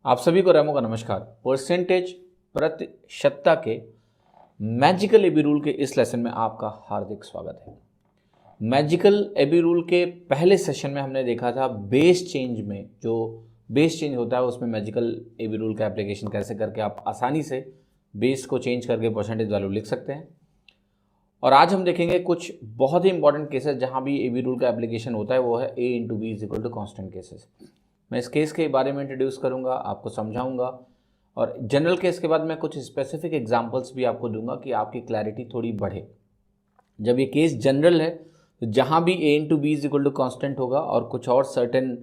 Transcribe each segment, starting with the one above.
आप सभी को रेमो का नमस्कार। परसेंटेज प्रतिशतता के मैजिकल एबी रूल के इस लेसन में आपका हार्दिक स्वागत है। मैजिकल एबी रूल के पहले सेशन में हमने देखा था बेस चेंज में, जो बेस चेंज होता है उसमें मैजिकल एबी रूल का एप्लीकेशन कैसे करके आप आसानी से बेस को चेंज करके परसेंटेज वैल्यू लिख सकते हैं। और आज हम देखेंगे कुछ बहुत ही इंपॉर्टेंट केसेस जहां भी एबी रूल का एप्लीकेशन होता है, वो है a into B is equal to constant cases. मैं इस केस के बारे में इंट्रोड्यूस करूंगा, आपको समझाऊंगा, और जनरल केस के बाद मैं कुछ स्पेसिफिक एग्जांपल्स भी आपको दूंगा कि आपकी क्लैरिटी थोड़ी बढ़े। जब ये केस जनरल है तो जहां भी a into B is equal to constant होगा और कुछ और सर्टेन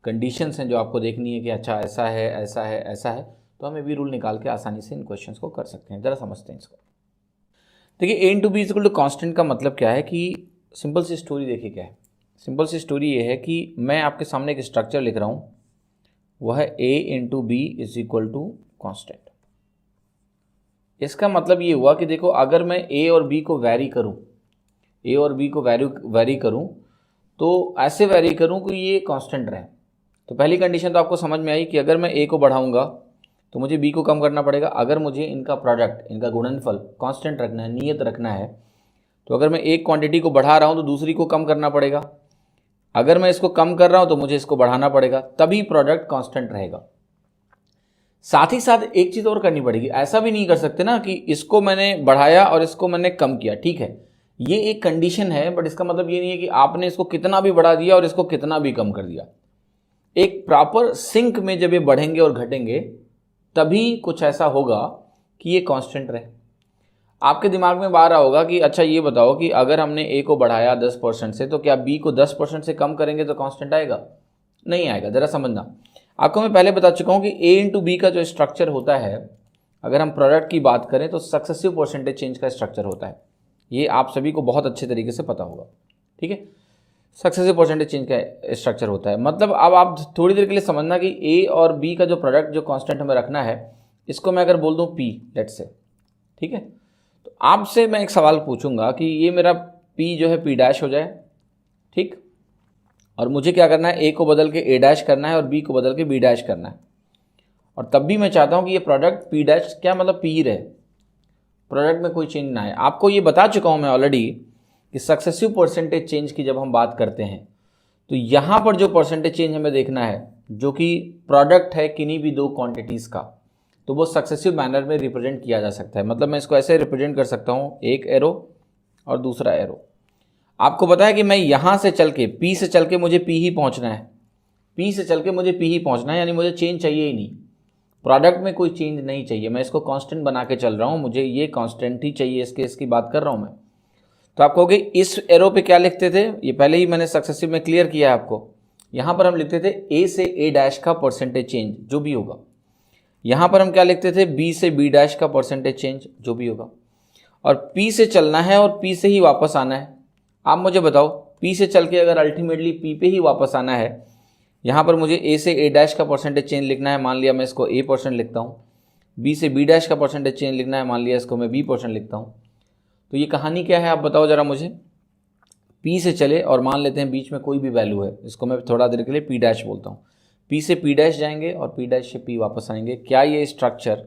कंडीशंस हैं जो आपको देखनी है कि अच्छा ऐसा है ऐसा है ऐसा है, तो हम एबी रूल निकाल के आसानी से इन क्वेश्चंस को कर सकते हैं। ज़रा समझते हैं इसको। देखिए a into B is equal to constant का मतलब क्या है कि सिंपल सी स्टोरी देखिए क्या है। सिंपल सी स्टोरी ये है कि मैं आपके सामने एक स्ट्रक्चर लिख रहा हूँ, वह है a into B is equal to constant. इसका मतलब ये हुआ कि देखो, अगर मैं a और b को वैरी करूँ, a और b को वैरी करूँ तो ऐसे वैरी करूँ कि ये कांस्टेंट रहे। तो पहली कंडीशन तो आपको समझ में आई कि अगर मैं a को बढ़ाऊंगा तो मुझे b को कम करना पड़ेगा। अगर मुझे इनका प्रोडक्ट, इनका गुणनफल कांस्टेंट रखना है, नियत रखना है, तो अगर मैं एक क्वांटिटी को बढ़ा रहा हूँ तो दूसरी को कम करना पड़ेगा। अगर मैं इसको कम कर रहा हूँ तो मुझे इसको बढ़ाना पड़ेगा, तभी प्रोडक्ट कांस्टेंट रहेगा। साथ ही साथ एक चीज़ और करनी पड़ेगी। ऐसा भी नहीं कर सकते ना कि इसको मैंने बढ़ाया और इसको मैंने कम किया। ठीक है, ये एक कंडीशन है, बट इसका मतलब ये नहीं है कि आपने इसको कितना भी बढ़ा दिया और इसको कितना भी कम कर दिया। एक प्रॉपर सिंक में जब ये बढ़ेंगे और घटेंगे तभी कुछ ऐसा होगा कि ये कांस्टेंट रहे। आपके दिमाग में बार होगा कि अच्छा ये बताओ कि अगर हमने a को बढ़ाया 10% से तो क्या b को 10% से कम करेंगे तो कांस्टेंट आएगा? नहीं आएगा। ज़रा समझना, आपको मैं पहले बता चुका हूँ कि a इंटू बी का जो स्ट्रक्चर होता है, अगर हम प्रोडक्ट की बात करें तो सक्सेसिव परसेंटेज चेंज का स्ट्रक्चर होता है। ये आप सभी को बहुत अच्छे तरीके से पता होगा। ठीक है, सक्सेसिव परसेंटेज चेंज का स्ट्रक्चर होता है। मतलब अब आप थोड़ी देर के लिए समझना कि a और b का जो प्रोडक्ट जो कांस्टेंट हमें रखना है, इसको मैं अगर बोल दूँ p, लेट्स से, ठीक है, तो आपसे मैं एक सवाल पूछूंगा कि ये मेरा p जो है p डैश हो जाए, ठीक, और मुझे क्या करना है, a को बदल के a डैश करना है और b को बदल के b डैश करना है। और तब भी मैं चाहता हूं कि ये प्रोडक्ट p डैश, क्या मतलब p ही रहे, प्रोडक्ट में कोई चेंज ना आए। आपको ये बता चुका हूं मैं ऑलरेडी कि सक्सेसिव परसेंटेज चेंज की जब हम बात करते हैं तो यहाँ पर जो परसेंटेज चेंज हमें देखना है, जो कि प्रोडक्ट है किन्हीं भी दो क्वांटिटीज़ का, तो वो सक्सेसिव मैनर में रिप्रेजेंट किया जा सकता है। मतलब मैं इसको ऐसे रिप्रेजेंट कर सकता हूँ, एक एरो और दूसरा एरो। आपको पता है कि मैं यहाँ से चल के P से चल के मुझे P ही पहुँचना है, P से चल के मुझे P ही पहुँचना है, यानी मुझे चेंज चाहिए ही नहीं, प्रोडक्ट में कोई चेंज नहीं चाहिए। मैं इसको कांस्टेंट बना के चल रहा हूँ, मुझे ये कांस्टेंट ही चाहिए, इसकी बात कर रहा हूँ मैं। तो आप कहोगे इस एरो पे क्या लिखते थे, ये पहले ही मैंने सक्सेसिव में क्लियर किया है आपको। यहाँ पर हम लिखते थे A से A डैश का परसेंटेज चेंज जो भी होगा। यहाँ पर हम क्या लिखते थे, B से B डैश का परसेंटेज चेंज जो भी होगा। और P से चलना है और P से ही वापस आना है। आप मुझे बताओ, P से चल के अगर अल्टीमेटली P पे ही वापस आना है, यहाँ पर मुझे A से A डैश का परसेंटेज चेंज लिखना है, मान लिया मैं इसको A% लिखता हूँ। B से B डैश का परसेंटेज चेंज लिखना है, मान लिया इसको मैं B% लिखता हूँ। तो ये कहानी क्या है आप बताओ ज़रा मुझे। P से चले और मान लेते हैं बीच में कोई भी वैल्यू है, इसको मैं थोड़ा देर के लिए P डैश बोलता हूँ। P से P डैश जाएंगे और P डैश से P वापस आएंगे। क्या ये स्ट्रक्चर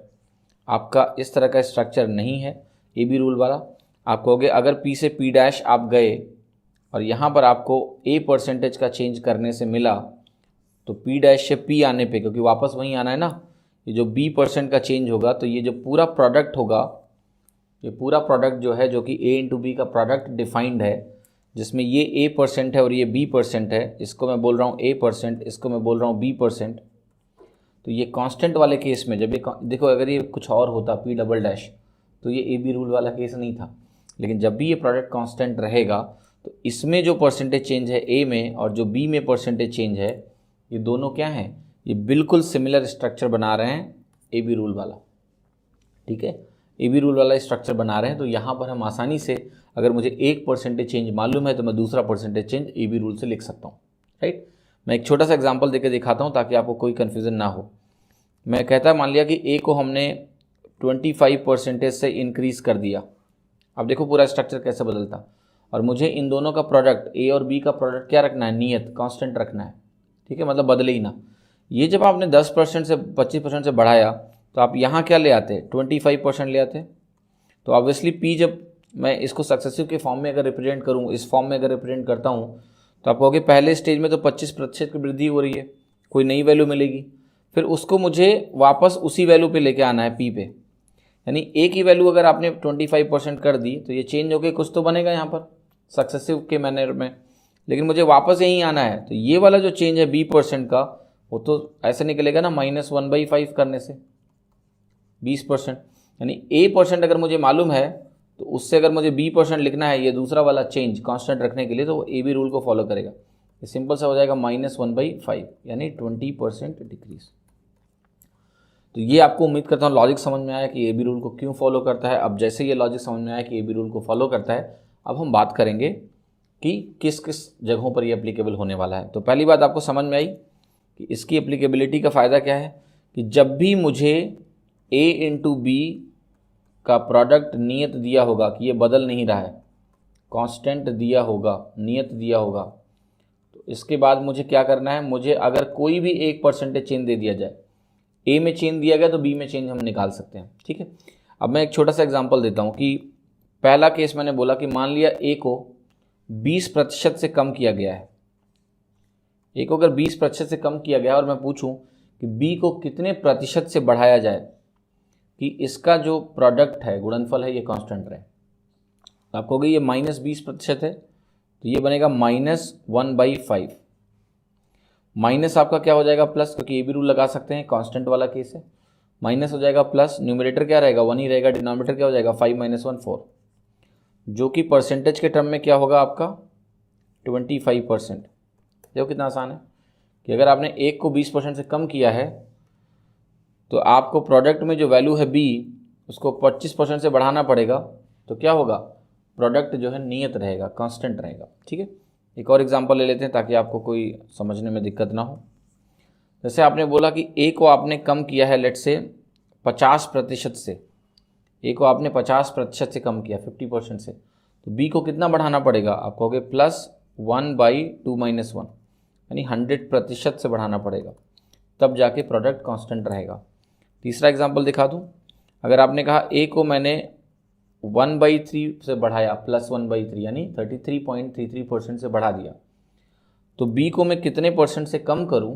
आपका इस तरह का स्ट्रक्चर नहीं है ए बी रूल वाला? आप कहोगे अगर P से P डैश आप गए और यहाँ पर आपको A परसेंटेज का चेंज करने से मिला, तो P डैश से P आने पे, क्योंकि वापस वहीं आना है ना, ये जो B% का चेंज होगा, तो ये जो पूरा प्रोडक्ट होगा, ये पूरा प्रोडक्ट जो है, जो कि A इंटू बी का प्रोडक्ट डिफाइंड है, जिसमें ये A% है और ये B% है, इसको मैं बोल रहा हूँ A%, इसको मैं बोल रहा हूँ B%। तो ये कांस्टेंट वाले केस में जब ये देखो, अगर ये कुछ और होता P डबल डैश, तो ये AB रूल वाला केस नहीं था। लेकिन जब भी ये प्रोडक्ट कांस्टेंट रहेगा तो इसमें जो परसेंटेज चेंज है A में और जो B में परसेंटेज चेंज है, ये दोनों क्या हैं, ये बिल्कुल सिमिलर स्ट्रक्चर बना रहे हैं AB रूल वाला। ठीक है, AB रूल वाला स्ट्रक्चर बना रहे हैं। तो यहाँ पर हम आसानी से, अगर मुझे एक परसेंटेज चेंज मालूम है तो मैं दूसरा परसेंटेज चेंज AB रूल से लिख सकता हूँ। राइट, मैं एक छोटा सा एग्जांपल देके दिखाता हूँ ताकि आपको कोई कन्फ्यूज़न ना हो। मैं कहता मान लिया कि A को हमने 25% से इंक्रीज़ कर दिया। अब देखो पूरा स्ट्रक्चर कैसे बदलता, और मुझे इन दोनों का प्रोडक्ट A और B का प्रोडक्ट क्या रखना है, नियत कांस्टेंट रखना है। ठीक है, मतलब बदले ही ना। ये जब आपने 10% से 25% से बढ़ाया तो आप यहाँ क्या ले आते, 25% ले आते। तो ऑब्वियसली पी जब मैं इसको सक्सेसिव के फॉर्म में अगर रिप्रेजेंट करूँ, इस फॉर्म में अगर रिप्रेजेंट करता हूँ, तो आप कहोगे पहले स्टेज में तो 25% की वृद्धि हो रही है, कोई नई वैल्यू मिलेगी, फिर उसको मुझे वापस उसी वैल्यू पे लेके आना है पी पे। यानी ए की वैल्यू अगर आपने 25% कर दी तो ये चेंज होके कुछ तो बनेगा यहाँ पर सक्सेसिव के मैनर में, लेकिन मुझे वापस यहीं आना है। तो ये वाला जो चेंज है B% का, वो तो ऐसे निकलेगा ना -1/5 करने से 20%। यानी A% अगर मुझे मालूम है तो उससे अगर मुझे B% लिखना है, ये दूसरा वाला चेंज कांस्टेंट रखने के लिए, तो वो AB रूल को फॉलो करेगा। ये सिंपल सा हो जाएगा -1/5 यानी 20% डिक्रीज। तो ये आपको उम्मीद करता हूँ लॉजिक समझ में आया कि AB रूल को क्यों फॉलो करता है। अब जैसे ये लॉजिक समझ में आया कि AB रूल को फॉलो करता है, अब हम बात करेंगे कि किस किस जगहों पर ये एप्लीकेबल होने वाला है। तो पहली बात आपको समझ में आई कि इसकी एप्लीकेबिलिटी का फ़ायदा क्या है कि जब भी मुझे A इंटू B का प्रोडक्ट नियत दिया होगा कि ये बदल नहीं रहा है, कांस्टेंट दिया होगा, नियत दिया होगा, तो इसके बाद मुझे क्या करना है, मुझे अगर कोई भी एक परसेंटेज चेंज दे दिया जाए, A में चेंज दिया गया तो B में चेंज हम निकाल सकते हैं। ठीक है, अब मैं एक छोटा सा एग्जांपल देता हूँ कि पहला केस मैंने बोला कि मान लिया A को 20% से कम किया गया है। A को अगर 20% से कम किया गया और मैं पूछूं कि B को कितने प्रतिशत से बढ़ाया जाए कि इसका जो प्रोडक्ट है, गुणनफल है, ये कांस्टेंट रहे, तो आप कहोगे ये -20% है, तो ये बनेगा -1/5। माइनस आपका क्या हो जाएगा प्लस, क्योंकि AB रूल लगा सकते हैं, कांस्टेंट वाला केस है, माइनस हो जाएगा प्लस, न्यूमरेटर क्या रहेगा 1 ही रहेगा, डिनोमिनेटर क्या हो जाएगा 5 - 1 4, जो कि परसेंटेज के टर्म में क्या होगा आपका 25%। देखो कितना आसान है कि अगर आपने एक को 20% से कम किया है तो आपको प्रोडक्ट में जो वैल्यू है B उसको 25% से बढ़ाना पड़ेगा, तो क्या होगा, प्रोडक्ट जो है नियत रहेगा, कांस्टेंट रहेगा। ठीक है, एक और एग्जांपल ले लेते हैं ताकि आपको कोई समझने में दिक्कत ना हो। जैसे आपने बोला कि A को आपने कम किया है लेट से 50% से, A को आपने 50% से कम किया 50% से, तो B को कितना बढ़ाना पड़ेगा, आप कहोगे +1/2 - 1 यानी 100% से बढ़ाना पड़ेगा, तब जाके प्रोडक्ट कांस्टेंट रहेगा। तीसरा एग्जांपल दिखा दूं, अगर आपने कहा A को मैंने 1/3 से बढ़ाया, +1/3 यानी 33.33% से बढ़ा दिया, तो B को मैं कितने परसेंट से कम करूं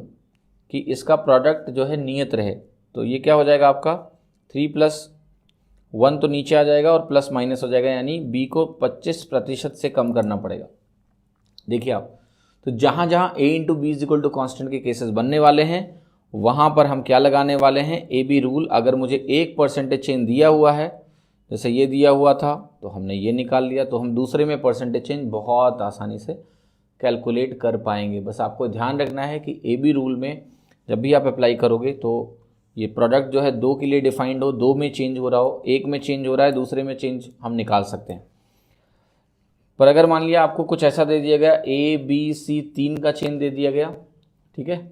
कि इसका प्रोडक्ट जो है नियत रहे, तो ये क्या हो जाएगा आपका 3 + 1 तो नीचे आ जाएगा और प्लस माइनस हो जाएगा, यानी B को 25% से कम करना पड़ेगा। देखिए आप, तो जहाँ जहाँ A into B is equal to constant के केसेस बनने वाले हैं, वहाँ पर हम क्या लगाने वाले हैं, AB रूल। अगर मुझे 1% चेंज दिया हुआ है, जैसे ये दिया हुआ था तो हमने ये निकाल लिया, तो हम दूसरे में परसेंटेज चेंज बहुत आसानी से कैलकुलेट कर पाएंगे। बस आपको ध्यान रखना है कि AB रूल में जब भी आप अप्लाई करोगे तो ये प्रोडक्ट जो है 2 के लिए डिफाइंड हो, 2 में चेंज हो रहा हो, 1 में चेंज हो रहा है, दूसरे में चेंज हम निकाल सकते हैं। पर अगर मान लिया आपको कुछ ऐसा दे दिया गया, A B C 3 का चेंज दे दिया गया, ठीक है,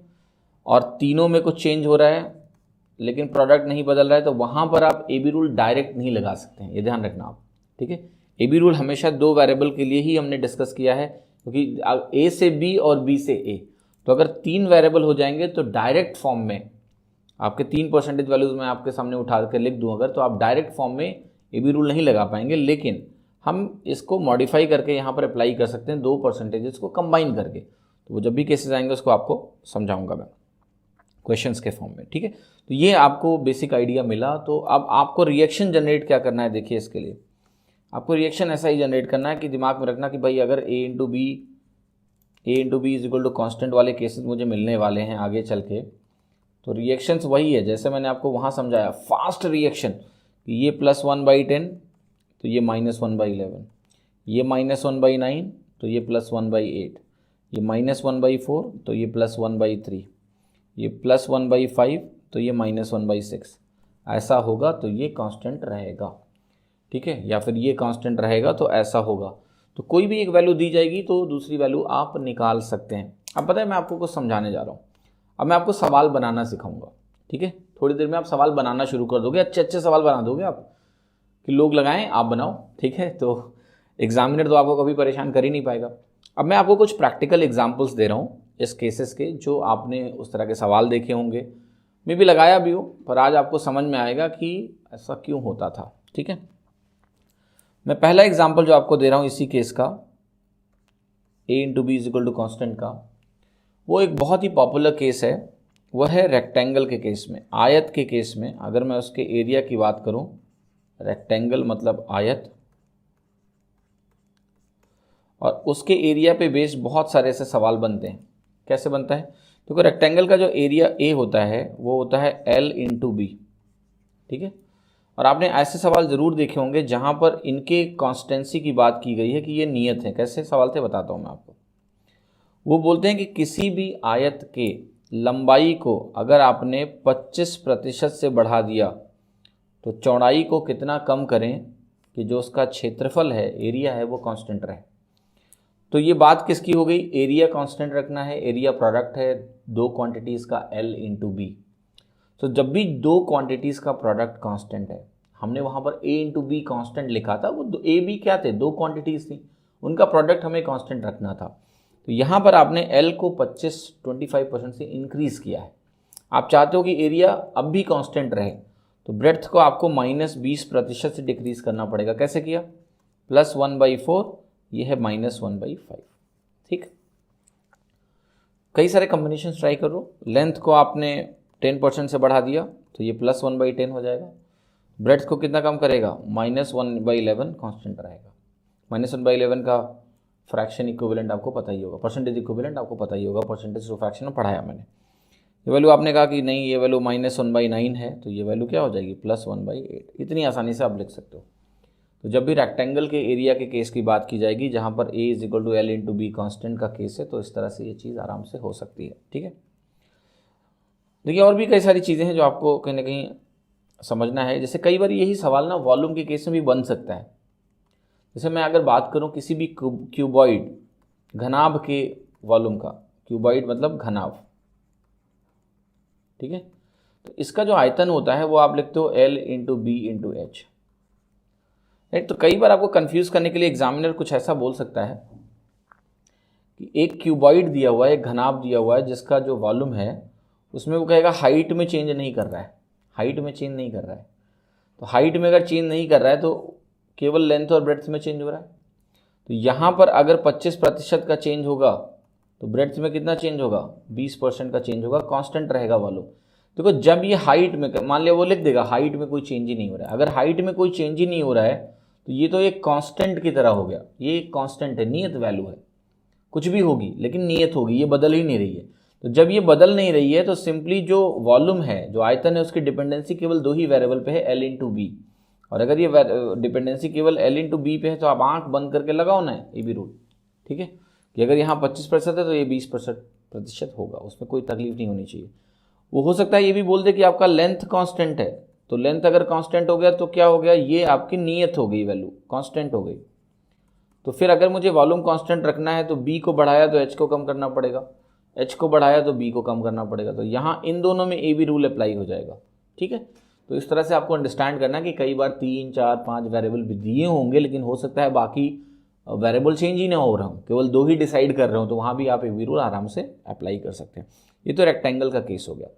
और तीनों में कुछ चेंज हो रहा है लेकिन प्रोडक्ट नहीं बदल रहा है, तो वहाँ पर आप AB रूल डायरेक्ट नहीं लगा सकते हैं, ये ध्यान रखना आप। ठीक है, AB रूल हमेशा 2 वेरिएबल के लिए ही हमने डिस्कस किया है, क्योंकि A से B और B से A, तो अगर 3 वेरिएबल हो जाएंगे तो डायरेक्ट फॉर्म में आपके 3% वैल्यूज़ मैं आपके सामने उठा कर लिख दूँ अगर, तो आप डायरेक्ट फॉर्म में AB रूल नहीं लगा पाएंगे, लेकिन हम इसको मॉडिफाई करके यहाँ पर अप्लाई कर सकते हैं 2% को कंबाइन करके। तो वो जब भी केसेस आएंगे उसको आपको समझाऊंगा मैं क्वेश्चंस के फॉर्म में। ठीक है, तो ये आपको बेसिक आइडिया मिला। तो अब आपको रिएक्शन जनरेट क्या करना है, देखिए इसके लिए आपको रिएक्शन ऐसा ही जनरेट करना है कि दिमाग में रखना कि भाई अगर A into B is equal to constant वाले केसेस मुझे मिलने वाले हैं आगे चल के, तो रिएक्शंस वही है जैसे मैंने आपको वहाँ समझाया, फास्ट रिएक्शन। ये +1/10 तो ये -1/11, ये -1/9 तो ये +1/8, ये -1/4 तो ये +1/3, ये +1/5 तो ये -1/6, ऐसा होगा तो ये कांस्टेंट रहेगा। ठीक है, या फिर ये कांस्टेंट रहेगा तो ऐसा होगा। तो कोई भी एक वैल्यू दी जाएगी तो दूसरी वैल्यू आप निकाल सकते हैं। अब पता है मैं आपको कुछ समझाने जा रहा हूँ, अब मैं आपको सवाल बनाना सिखाऊंगा। ठीक है, थोड़ी देर में आप सवाल बनाना शुरू कर दोगे, अच्छे अच्छे सवाल बना दोगे आप कि लोग लगाएं आप बनाओ। ठीक है, तो एग्जामिनर तो आपको कभी परेशान कर ही नहीं पाएगा। अब मैं आपको कुछ प्रैक्टिकल एग्जाम्पल्स दे रहा हूँ इस केसेस के जो आपने उस तरह के सवाल देखे होंगे, मैं भी लगाया भी हो, पर आज आपको समझ में आएगा कि ऐसा क्यों होता था। ठीक है, मैं पहला एग्जांपल जो आपको दे रहा हूँ इसी केस का, a into B is equal to constant का, वो एक बहुत ही पॉपुलर केस है। वह है रेक्टेंगल के केस में, आयत के केस में। अगर मैं उसके एरिया की बात करूं, रेक्टेंगल मतलब आयत, और उसके एरिया पे बेस्ड बहुत सारे ऐसे सवाल बनते हैं। कैसे बनता है? क्योंकि रेक्टेंगल का जो एरिया ए होता है वो होता है एल इंटू बी। ठीक है, और आपने ऐसे सवाल ज़रूर देखे होंगे जहाँ पर इनके कॉन्स्टेंसी की बात की गई है कि ये नियत है। कैसे सवाल थे बताता हूँ मैं आपको। वो बोलते हैं कि किसी भी आयत के लंबाई को अगर आपने 25% से बढ़ा दिया तो चौड़ाई को कितना कम करें कि जो उसका क्षेत्रफल है, एरिया है, वो कांस्टेंट रहे। तो ये बात किसकी हो गई? एरिया कांस्टेंट रखना है। एरिया प्रोडक्ट है दो क्वांटिटीज़ का L इंटू बी। तो जब भी दो क्वांटिटीज़ का प्रोडक्ट कांस्टेंट है, हमने वहाँ पर A इंटू बी कांस्टेंट लिखा था, वो A B क्या थे? दो क्वांटिटीज़ थी, उनका प्रोडक्ट हमें कांस्टेंट रखना था। तो यहाँ पर आपने L को 25% से इंक्रीज़ किया है। आप चाहते हो कि एरिया अब भी कांस्टेंट रहे, तो ब्रेड्थ को आपको -20% से डिक्रीज़ करना पड़ेगा। कैसे किया? +1/4, ये है -1/5। ठीक, कई सारे कॉम्बिनेशन ट्राई करो। लेंथ को आपने 10% से बढ़ा दिया तो ये +1/10 हो जाएगा। ब्रेड्थ को कितना कम करेगा? -1/11 कांस्टेंट रहेगा। -1/11 का फ्रैक्शन इक्विवेलेंट आपको पता ही होगा, परसेंटेज इक्विवेलेंट आपको पता ही होगा, परसेंटेज टू फ्रैक्शन में पढ़ाया मैंने। ये वैल्यू आपने कहा कि नहीं, ये वैल्यू -1/9 है, तो ये वैल्यू क्या हो जाएगी? +1/8। इतनी आसानी से आप लिख सकते हो। तो जब भी रेक्टेंगल के एरिया के केस की बात की जाएगी, जहाँ पर A is equal to L into B constant का केस है, तो इस तरह से ये चीज़ आराम से हो सकती है। ठीक है, देखिए और भी कई सारी चीज़ें हैं जो आपको कहीं ना कहीं समझना है। जैसे कई बार यही सवाल ना वॉल्यूम के केस में भी बन सकता है। जैसे मैं अगर बात करूं किसी भी क्यूबॉइड घनाभ के वॉल्यूम का, क्यूबॉइड मतलब घनाभ, ठीक है, तो इसका जो आयतन होता है वो आप लिखते हो L into B into H. Right, तो कई बार आपको कंफ्यूज करने के लिए एग्जामिनर कुछ ऐसा बोल सकता है कि एक क्यूबॉइड दिया हुआ है, एक घनाभ दिया हुआ है, जिसका जो वॉल्यूम है उसमें वो कहेगा हाइट में चेंज नहीं कर रहा है, हाइट में चेंज नहीं कर रहा है। तो हाइट में अगर चेंज नहीं कर रहा है तो केवल लेंथ और ब्रेड्थ में चेंज हो रहा है। तो यहाँ पर अगर 25% का चेंज होगा तो ब्रेड्थ में कितना चेंज होगा? 20% का चेंज होगा, कांस्टेंट रहेगा वॉल्यूम। देखो जब ये हाइट में, मान लिया वो लिख देगा हाइट में कोई चेंज ही नहीं हो रहा है। अगर हाइट में कोई चेंज ही नहीं हो रहा है तो ये तो एक कांस्टेंट की तरह हो गया। ये एक कांस्टेंट है, नियत वैल्यू है, कुछ भी होगी लेकिन नियत होगी, ये बदल ही नहीं रही है। तो जब ये बदल नहीं रही है तो सिंपली जो वॉल्यूम है, जो आयतन है, उसकी डिपेंडेंसी केवल दो ही वेरिएबल पे है, L इंटू बी। और अगर ये डिपेंडेंसी केवल L इंटू बी पे है तो आप आंख बंद करके लगाओ ना ए बी रूल। ठीक है, कि अगर यहाँ 25% है तो ये 20% होगा, उसमें कोई तकलीफ नहीं होनी चाहिए। वो हो सकता है ये भी बोल दे कि आपका लेंथ कांस्टेंट है, तो लेंथ अगर कांस्टेंट हो गया तो क्या हो गया? ये आपकी नियत हो गई, वैल्यू कांस्टेंट हो गई। तो फिर अगर मुझे वॉल्यूम कांस्टेंट रखना है तो बी को बढ़ाया तो एच को कम करना पड़ेगा, एच को बढ़ाया तो बी को कम करना पड़ेगा। तो यहाँ इन दोनों में ए बी रूल अप्लाई हो जाएगा। ठीक है, तो इस तरह से आपको अंडरस्टैंड करना कि कई बार 3, 4, 5 वेरिएबल भी दिए होंगे, लेकिन हो सकता है बाकी वेरिएबल चेंज ही ना हो रहा हूँ, केवल दो ही डिसाइड कर रहे हो, तो वहाँ भी आप ए बी रूल आराम से अप्लाई कर सकते हैं। ये तो रेक्टेंगल का केस हो गया।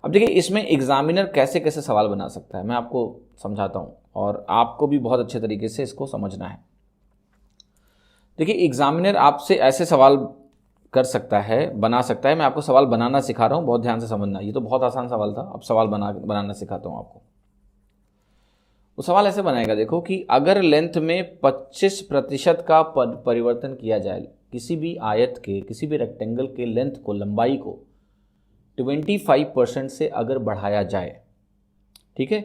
अब देखिए इसमें एग्जामिनर कैसे कैसे सवाल बना सकता है, मैं आपको समझाता हूँ और आपको भी बहुत अच्छे तरीके से इसको समझना है। देखिए एग्जामिनर आपसे ऐसे सवाल कर सकता है, बना सकता है। मैं आपको सवाल बनाना सिखा रहा हूँ, बहुत ध्यान से समझना। ये तो बहुत आसान सवाल था, अब सवाल बनाना सिखाता हूँ आपको। वो सवाल ऐसे बनाएगा, देखो कि अगर लेंथ में 25% का परिवर्तन किया जाए, किसी भी आयत के, किसी भी रेक्टेंगल के लेंथ को, लंबाई को 25% से अगर बढ़ाया जाए, ठीक है,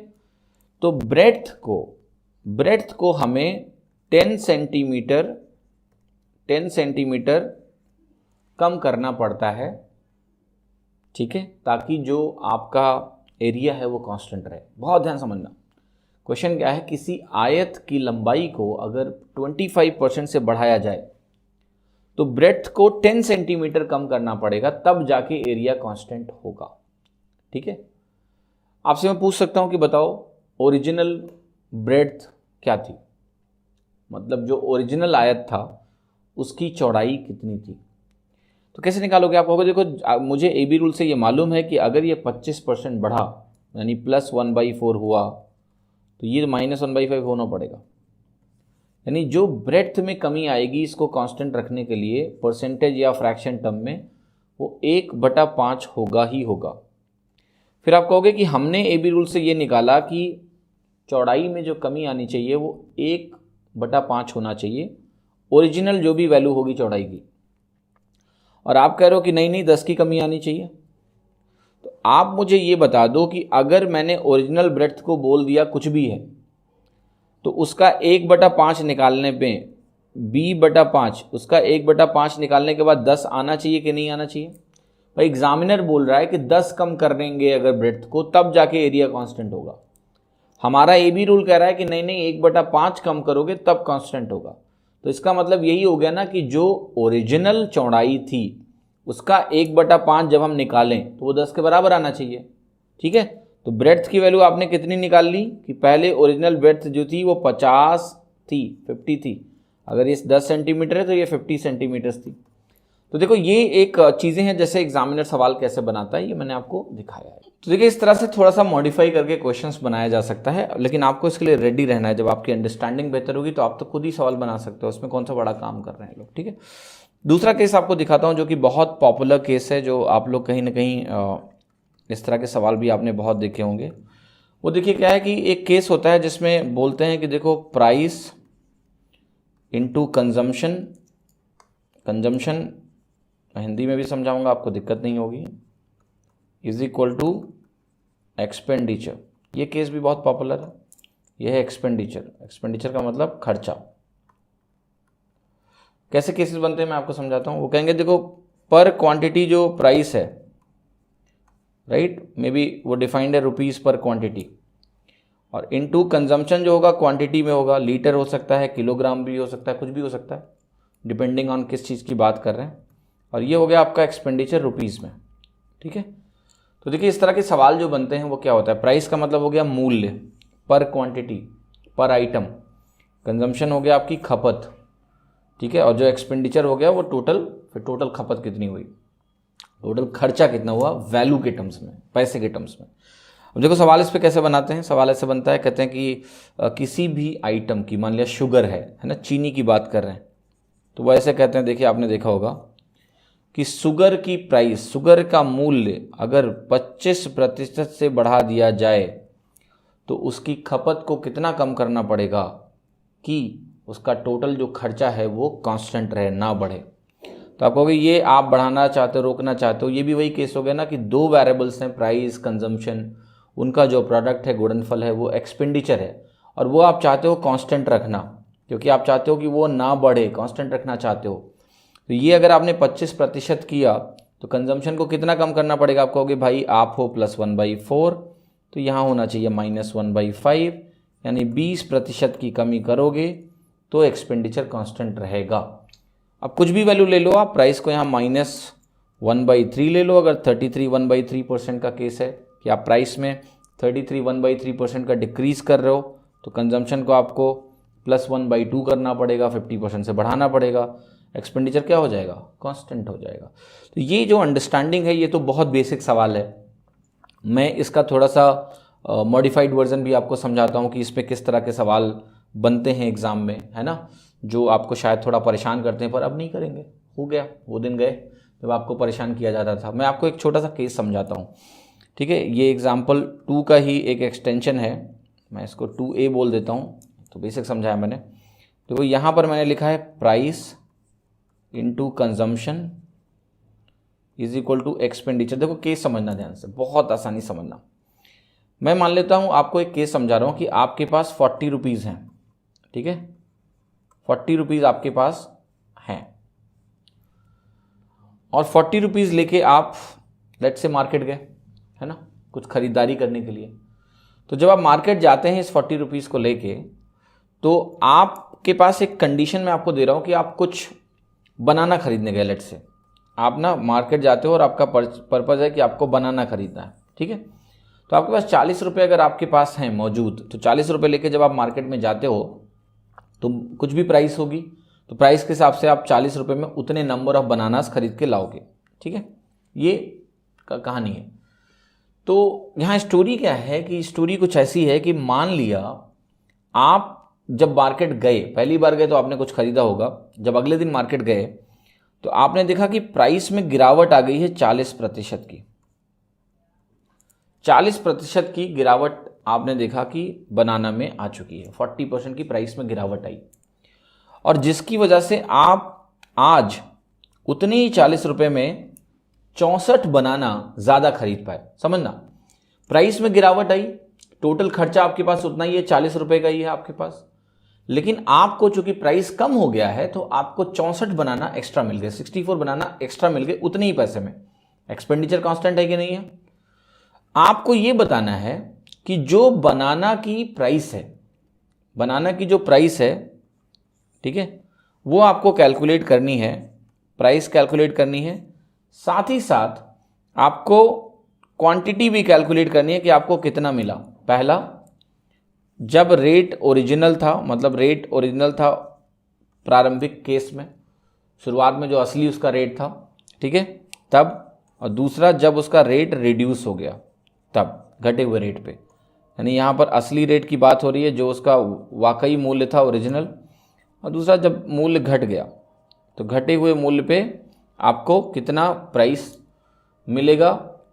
तो ब्रेड्थ को हमें 10 सेंटीमीटर कम करना पड़ता है। ठीक है, ताकि जो आपका एरिया है वो कांस्टेंट रहे। बहुत ध्यान समझना, क्वेश्चन क्या है, किसी आयत की लंबाई को अगर 25% से बढ़ाया जाए तो ब्रेड्थ को 10 सेंटीमीटर कम करना पड़ेगा, तब जाके एरिया कांस्टेंट होगा। ठीक है, आपसे मैं पूछ सकता हूं कि बताओ ओरिजिनल ब्रेड्थ क्या थी, मतलब जो ओरिजिनल आयत था उसकी चौड़ाई कितनी थी। तो कैसे निकालोगे? आप कहोगे देखो मुझे ए बी रूल से ये मालूम है कि अगर ये 25% बढ़ा यानी +1/4 हुआ तो ये -1/5 होना पड़ेगा। यानी जो ब्रेड्थ में कमी आएगी इसको कांस्टेंट रखने के लिए परसेंटेज या फ्रैक्शन टर्म में वो 1/5 होगा ही होगा। फिर आप कहोगे कि हमने ए बी रूल से ये निकाला कि चौड़ाई में जो कमी आनी चाहिए वो 1/5 होना चाहिए, ओरिजिनल जो भी वैल्यू होगी चौड़ाई की। और आप कह रहे हो कि नहीं 10 की कमी आनी चाहिए। तो आप मुझे ये बता दो कि अगर मैंने ओरिजिनल ब्रेड्थ को बोल दिया कुछ भी है तो उसका 1/5 निकालने पे b/5 उसका 1/5 निकालने के बाद 10 आना चाहिए कि नहीं आना चाहिए? भाई एग्जामिनर बोल रहा है कि 10 कम कर देंगे अगर ब्रेड्थ को तब जाके एरिया कांस्टेंट होगा। हमारा ए बी रूल कह रहा है कि नहीं 1/5 कम करोगे तब कांस्टेंट होगा। तो इसका मतलब यही हो गया ना कि जो ओरिजिनल चौड़ाई थी उसका 1/5 जब हम निकालें तो वो 10 के बराबर आना चाहिए। ठीक है, तो ब्रेड्थ की वैल्यू आपने कितनी निकाल ली कि पहले ओरिजिनल ब्रेड्थ जो थी वो 50 थी, 50 थी। अगर ये 10 सेंटीमीटर है तो ये 50 सेंटीमीटर थी। तो देखो ये एक चीज़ें हैं जैसे एग्जामिनर सवाल कैसे बनाता है ये मैंने आपको दिखाया है। तो देखिए इस तरह से थोड़ा सा मॉडिफाई करके क्वेश्चंस बनाया जा सकता है, लेकिन आपको इसके लिए रेडी रहना है। जब आपकी अंडरस्टैंडिंग बेहतर होगी तो आप तो खुद ही सवाल बना सकते हो, उसमें कौन सा बड़ा काम कर रहे हैं लोग। ठीक है, दूसरा केस आपको दिखाता हूँ जो कि बहुत पॉपुलर केस है, जो आप लोग कहीं ना कहीं इस तरह के सवाल भी आपने बहुत देखे होंगे। वो देखिए क्या है कि एक केस होता है जिसमें बोलते हैं कि देखो price into consumption, consumption Hindi में भी समझाऊंगा आपको दिक्कत नहीं होगी, इज इक्वल टू एक्सपेंडिचर। ये केस भी बहुत पॉपुलर है। ये है एक्सपेंडिचर, एक्सपेंडिचर का मतलब खर्चा। कैसे केसेस बनते हैं मैं आपको समझाता हूँ। वो कहेंगे देखो पर क्वांटिटी जो प्राइस है, राइट, मे बी वो डिफाइंड है रुपीज़ पर क्वांटिटी, और इनटू कंजम्पशन जो होगा क्वांटिटी में होगा, लीटर हो सकता है, किलोग्राम भी हो सकता है, कुछ भी हो सकता है डिपेंडिंग ऑन किस चीज़ की बात कर रहे हैं। और ये हो गया आपका एक्सपेंडिचर रुपीज़ में। ठीक है, तो देखिए इस तरह के सवाल जो बनते हैं वो क्या होता है, प्राइस का मतलब हो गया मूल्य, पर क्वांटिटी, पर आइटम, कंजम्पशन हो गया आपकी खपत, ठीक है, और जो एक्सपेंडिचर हो गया वो टोटल, फिर टोटल खपत कितनी हुई, टोटल खर्चा कितना हुआ वैल्यू के टर्म्स में, पैसे के टर्म्स में। अब देखो सवाल इस पे कैसे बनाते हैं। सवाल ऐसे बनता है, कहते हैं कि किसी भी आइटम की, मान लिया शुगर है ना, चीनी की बात कर रहे हैं, तो वो ऐसे कहते हैं, देखिए आपने देखा होगा कि शुगर की प्राइस, शुगर का मूल्य अगर 25% से बढ़ा दिया जाए तो उसकी खपत को कितना कम करना पड़ेगा कि उसका टोटल जो खर्चा है वो कांस्टेंट रहे, ना बढ़े। तो आप कहोगे ये आप बढ़ाना चाहते हो, रोकना चाहते हो। ये भी वही केस हो गया ना कि दो वेरिएबल्स हैं, प्राइस, कंजम्पशन, उनका जो प्रोडक्ट है, गुणनफल है, वो एक्सपेंडिचर है, और वो आप चाहते हो कांस्टेंट रखना, क्योंकि आप चाहते हो कि वो ना बढ़े, कांस्टेंट रखना चाहते हो। तो ये अगर आपने 25% किया तो कंजम्पशन को कितना कम करना पड़ेगा। आप कहोगे भाई आप हो +1/4, तो यहाँ होना चाहिए -1/5, यानी 20% की कमी करोगे तो एक्सपेंडिचर कांस्टेंट रहेगा। अब कुछ भी वैल्यू ले लो आप, प्राइस को यहाँ -1/3 ले लो। अगर 33 1/3% का केस है कि आप प्राइस में 33 1/3% का डिक्रीज कर रहे हो, तो कंजम्पशन को आपको +1/2 करना पड़ेगा, 50% से बढ़ाना पड़ेगा, एक्सपेंडिचर क्या हो जाएगा, कांस्टेंट हो जाएगा। तो ये जो अंडरस्टैंडिंग है ये तो बहुत बेसिक सवाल है। मैं इसका थोड़ा सा मॉडिफाइड वर्जन भी आपको समझाता हूँ कि इस पर किस तरह के सवाल बनते हैं एग्ज़ाम में, है ना, जो आपको शायद थोड़ा परेशान करते हैं, पर अब नहीं करेंगे। हो गया, वो दिन गए जब आपको परेशान किया जाता था। मैं आपको एक छोटा सा केस समझाता हूँ, ठीक है। ये एग्जाम्पल 2 का ही एक एक्सटेंशन है, मैं इसको 2A बोल देता हूँ, तो बेसिक समझाया मैंने। तो यहाँ पर मैंने लिखा है price into consumption is equal to expenditure. देखो केस समझना ध्यान से, बहुत आसानी समझना। मैं मान लेता हूँ आपको एक केस समझा रहा हूँ कि आपके पास 40 रुपीज़ हैं, ठीक है, 40 रुपीज़ आपके पास हैं, और 40 रुपीज़ लेके आप लेट्स से मार्केट गए, है ना, कुछ खरीदारी करने के लिए। तो जब आप मार्केट जाते हैं इस 40 रुपीज़ को लेके, तो आपके पास एक कंडीशन मैं आपको दे रहा हूँ कि आप कुछ बनाना खरीदने गए। लेट्स से आप ना मार्केट जाते हो और आपका पर्पज़ है कि आपको बनाना खरीदना है, ठीक है। तो आपके पास 40 रुपये अगर आपके पास हैं मौजूद, तो 40 रुपये लेके जब आप मार्केट में जाते हो तो कुछ भी प्राइस होगी, तो प्राइस के हिसाब से आप 40 रुपये में उतने नंबर ऑफ बनानास खरीद के लाओगे। ठीक है, ये कहानी है। तो यहाँ स्टोरी क्या है कि स्टोरी कुछ ऐसी है कि मान लिया आप जब मार्केट गए, पहली बार गए तो आपने कुछ खरीदा होगा, जब अगले दिन मार्केट गए तो आपने देखा कि प्राइस में गिरावट आ गई है 40% की। 40% की गिरावट आपने देखा कि बनाना में आ चुकी है, 40% की प्राइस में गिरावट आई, और जिसकी वजह से आप आज उतने ही 40 रुपये में 64 बनाना ज़्यादा खरीद पाए। समझना, प्राइस में गिरावट आई, टोटल खर्चा आपके पास उतना ही है, 40 रुपये का ही है आपके पास, लेकिन आपको चूंकि प्राइस कम हो गया है तो आपको 64 बनाना एक्स्ट्रा मिल गए, 64 बनाना एक्स्ट्रा मिल गए उतने ही पैसे में। एक्सपेंडिचर कांस्टेंट है कि नहीं है? आपको ये बताना है कि जो बनाना की प्राइस है, बनाना की जो प्राइस है, ठीक है, वो आपको कैलकुलेट करनी है, प्राइस कैलकुलेट करनी है, साथ ही साथ आपको क्वांटिटी भी कैलकुलेट करनी है कि आपको कितना मिला। पहला, जब रेट ओरिजिनल था, मतलब रेट ओरिजिनल था प्रारंभिक केस में, शुरुआत में जो असली उसका रेट था, ठीक है, तब, और दूसरा जब उसका रेट रिड्यूस हो गया तब, घटे हुए रेट पे, यानी यहाँ पर असली रेट की बात हो रही है जो उसका वाकई मूल्य था ओरिजिनल, और दूसरा जब मूल्य घट गया तो घटे हुए मूल्य पे आपको कितना प्राइस मिलेगा,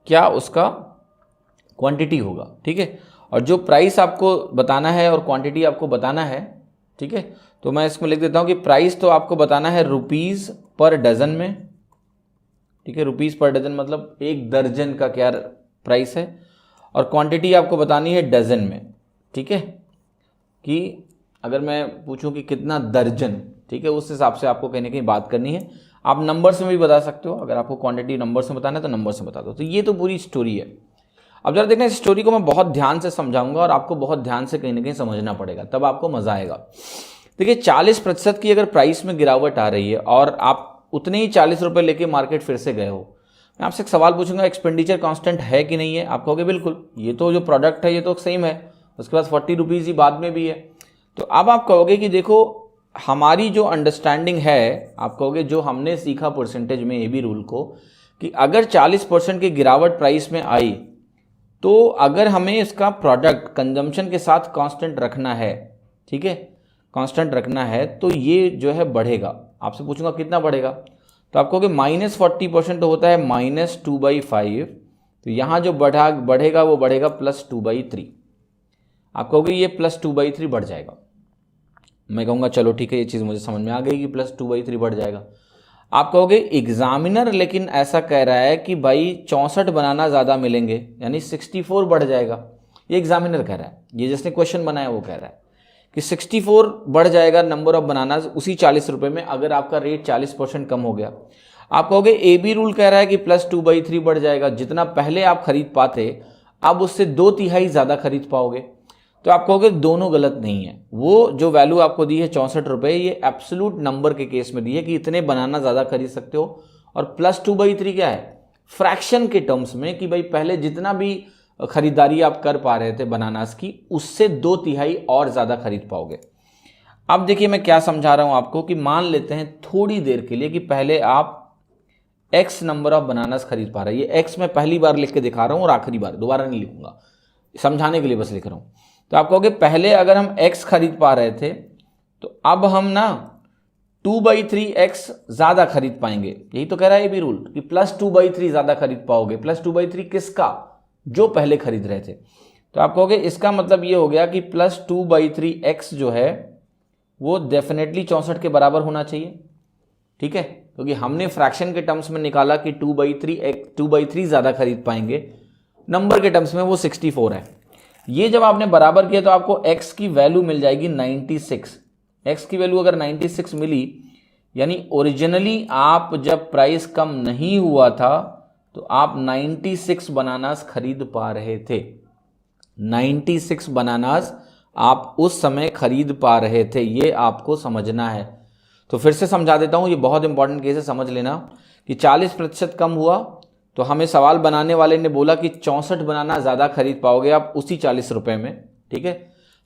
क्या उसका क्वांटिटी होगा। ठीक है, और जो प्राइस आपको बताना है और क्वांटिटी आपको बताना है, ठीक है, तो मैं इसमें लिख देता हूँ कि प्राइस तो आपको बताना है रुपीज़ पर डज़न में। ठीक है, रुपीज़ पर डज़न मतलब 1 दर्जन का क्या प्राइस है, और क्वांटिटी आपको बतानी है डज़न में। ठीक है, कि अगर मैं पूछूं कि कितना दर्जन, ठीक है, उस हिसाब से आपको कहीं ना कहीं बात करनी है। आप नंबर से भी बता सकते हो, अगर आपको क्वांटिटी नंबर से बताना है तो नंबर से बता दो। तो ये तो पूरी स्टोरी है। अब जरा देखना, इस स्टोरी को मैं बहुत ध्यान से समझाऊंगा और आपको बहुत ध्यान से कहीं ना कहीं समझना पड़ेगा, तब आपको मजा आएगा। देखिए, 40% की अगर प्राइस में गिरावट आ रही है और आप उतने ही 40 रुपये लेके मार्केट फिर से गए हो, मैं आपसे एक सवाल पूछूंगा, एक्सपेंडिचर कांस्टेंट है कि नहीं है? आप कहोगे बिल्कुल, ये तो जो प्रोडक्ट है ये तो सेम है, उसके पास 40 रुपीज़ ही बाद में भी है। तो अब आप कहोगे कि देखो, हमारी जो अंडरस्टैंडिंग है, आप कहोगे जो हमने सीखा परसेंटेज में AB रूल को, कि अगर 40% की गिरावट प्राइस में आई तो अगर हमें इसका प्रोडक्ट कंजम्पशन के साथ कांस्टेंट रखना है, ठीक है, कांस्टेंट रखना है, तो ये जो है बढ़ेगा। आपसे पूछूंगा कितना बढ़ेगा, तो आप कहोगे -40% होता है -2/5, तो यहाँ जो बढ़ेगा वो बढ़ेगा +2/3। आप कहोगे ये +2/3 बढ़ जाएगा। मैं कहूँगा चलो ठीक है, ये चीज़ मुझे समझ में आ गई कि +2/3 बढ़ जाएगा। आप कहोगे एग्जामिनर लेकिन ऐसा कह रहा है कि भाई 64 बनाना ज़्यादा मिलेंगे, यानी 64 बढ़ जाएगा। ये एग्जामिनर कह रहा है, ये जिसने क्वेश्चन बनाया वो कह रहा है कि 64 बढ़ जाएगा नंबर ऑफ बनाना उसी 40 रुपये में, अगर आपका रेट 40% कम हो गया। आप कहोगे AB रूल कह रहा है कि +2/3 बढ़ जाएगा, जितना पहले आप खरीद पाते अब उससे 2/3 ज़्यादा खरीद पाओगे। तो आप कहोगे दोनों गलत नहीं है, वो जो वैल्यू आपको दी है 64 रुपये, ये एब्सोल्यूट नंबर के केस में दी है कि इतने बनाना ज़्यादा खरीद सकते हो, और +2/3 क्या है, फ्रैक्शन के टर्म्स में, कि भाई पहले जितना भी खरीदारी आप कर पा रहे थे बनानास की, उससे 2/3 और ज़्यादा खरीद पाओगे। अब देखिए मैं क्या समझा रहा हूँ आपको, कि मान लेते हैं थोड़ी देर के लिए कि पहले आप X नंबर ऑफ बनानास खरीद पा रहे हैं। ये X मैं पहली बार लिख के दिखा रहा हूँ और आखिरी बार, दोबारा नहीं लिखूंगा, समझाने के लिए बस लिख रहा हूँ। तो आप कहोगे पहले अगर हम X खरीद पा रहे थे तो अब हम ना 2/3X ज़्यादा खरीद पाएंगे। यही तो कह रहा है AB रूल कि +2/3 ज़्यादा खरीद पाओगे। +2/3 किसका? जो पहले खरीद रहे थे। तो आप कहोगे इसका मतलब ये हो गया कि +2/3X जो है वो डेफिनेटली 64 के बराबर होना चाहिए। ठीक है, क्योंकि हमने फ्रैक्शन के टर्म्स में निकाला कि 2/3 ज़्यादा खरीद पाएंगे, नंबर के टर्म्स में वो 64 है। ये जब आपने बराबर किया तो आपको X की वैल्यू मिल जाएगी 96। X की वैल्यू अगर 96 मिली, यानी ओरिजिनली आप जब प्राइस कम नहीं हुआ था तो आप 96 बनानास खरीद पा रहे थे। 96 बनानास आप उस समय खरीद पा रहे थे, ये आपको समझना है। तो फिर से समझा देता हूँ, ये बहुत इंपॉर्टेंट केस है, समझ लेना कि 40% कम हुआ तो हमें सवाल बनाने वाले ने बोला कि 64 बनाना ज़्यादा खरीद पाओगे आप उसी 40 रुपये में। ठीक है,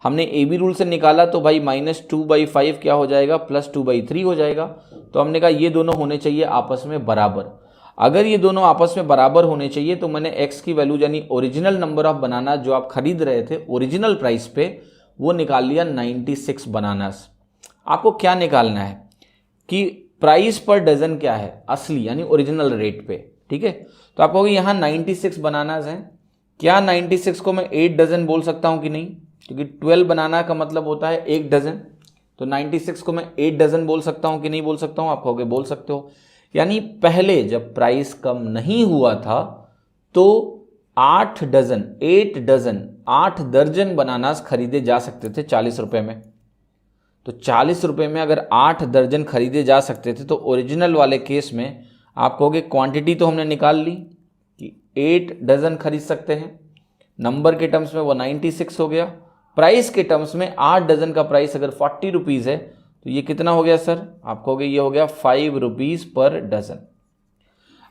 हमने ए बी रूल से निकाला तो भाई -2/5 क्या हो जाएगा, +2/3 हो जाएगा। तो हमने कहा ये दोनों होने चाहिए आपस में बराबर। अगर ये दोनों आपस में बराबर होने चाहिए तो मैंने x की वैल्यू यानी ओरिजिनल नंबर ऑफ बनाना जो आप खरीद रहे थे ओरिजिनल प्राइस पे, वो निकाल लिया 96 बनानास। आपको क्या निकालना है कि प्राइस पर डजन क्या है असली यानी ओरिजिनल रेट पे, ठीक है। तो आप कहोगे यहाँ 96 बनानास हैं, क्या 96 को मैं 8 डजन बोल सकता हूँ कि नहीं, क्योंकि 12 बनाना का मतलब होता है 1 डजन। तो 96 को मैं 8 डजन बोल सकता हूँ कि नहीं बोल सकता हूँ, आप कहोगे बोल सकते हो। यानी पहले जब प्राइस कम नहीं हुआ था तो 8 दर्जन बनानास खरीदे जा सकते थे 40 रुपए में। तो 40 रुपए में अगर 8 दर्जन खरीदे जा सकते थे तो ओरिजिनल वाले केस में आप कहोगे क्वांटिटी तो हमने निकाल ली कि 8 डजन खरीद सकते हैं, नंबर के टर्म्स में वो 96 हो गया, प्राइस के टर्म्स में 8 डजन का प्राइस अगर 40 रुपीज़ है तो ये कितना हो गया सर, आप कहोगे ये हो गया 5 रुपीज़ पर डजन।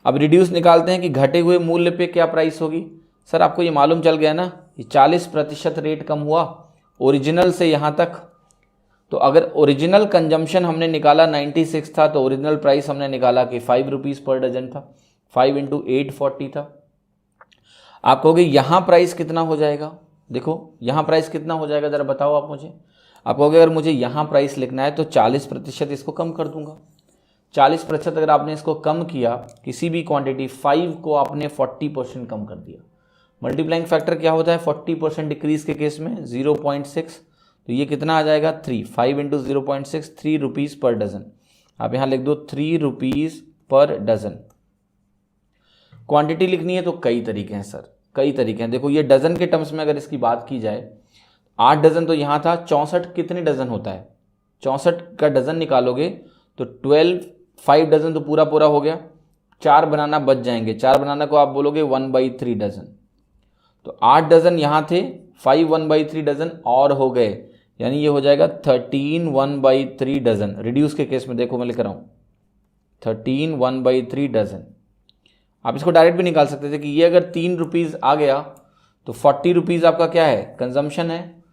अब रिड्यूस निकालते हैं कि घटे हुए मूल्य पे क्या प्राइस होगी। सर आपको ये मालूम चल गया ना कि 40% रेट कम हुआ ओरिजिनल से यहाँ तक। तो अगर ओरिजिनल कंजम्पशन हमने निकाला 96 था तो ओरिजिनल प्राइस हमने निकाला कि 5 रुपीज़ पर डजन था, 5 × 8 40 था। आप कहोगे यहाँ प्राइस कितना हो जाएगा, देखो यहाँ प्राइस कितना हो जाएगा ज़रा बताओ आप मुझे। आप कहोगे अगर मुझे यहाँ प्राइस लिखना है तो 40% इसको कम कर दूंगा। 40% अगर आपने इसको कम किया, किसी भी क्वांटिटी 5 को आपने 40% कम कर दिया। मल्टीप्लाइंग फैक्टर क्या होता है 40% डिक्रीज के केस में 0.6, तो ये कितना आ जाएगा 3, 5 × 0.6 3 रुपीज़ पर डजन। आप यहाँ लिख दो 3 रुपीज़ पर डजन। क्वांटिटी लिखनी है तो कई तरीके हैं सर, कई तरीके हैं। देखो ये डजन के टर्म्स में अगर इसकी बात की जाए, 8 डजन तो यहाँ था, 64 कितने डजन होता है, 64 का डजन निकालोगे तो 12, 5 डजन तो पूरा पूरा हो गया, 4 बनाना बच जाएंगे, 4 बनाना को आप बोलोगे 1/3 डजन। तो 8 डजन यहाँ थे, 5 1/3 डजन और हो गए, यानी ये हो जाएगा 13 1/3 डजन। रिड्यूस के केस में देखो मैं लिख रहा हूँ 13 1/3 डजन। आप इसको डायरेक्ट भी निकाल सकते थे कि ये अगर 3 रुपीज़ आ गया तो 40 रुपीज़ आपका क्या है कंजम्पशन है।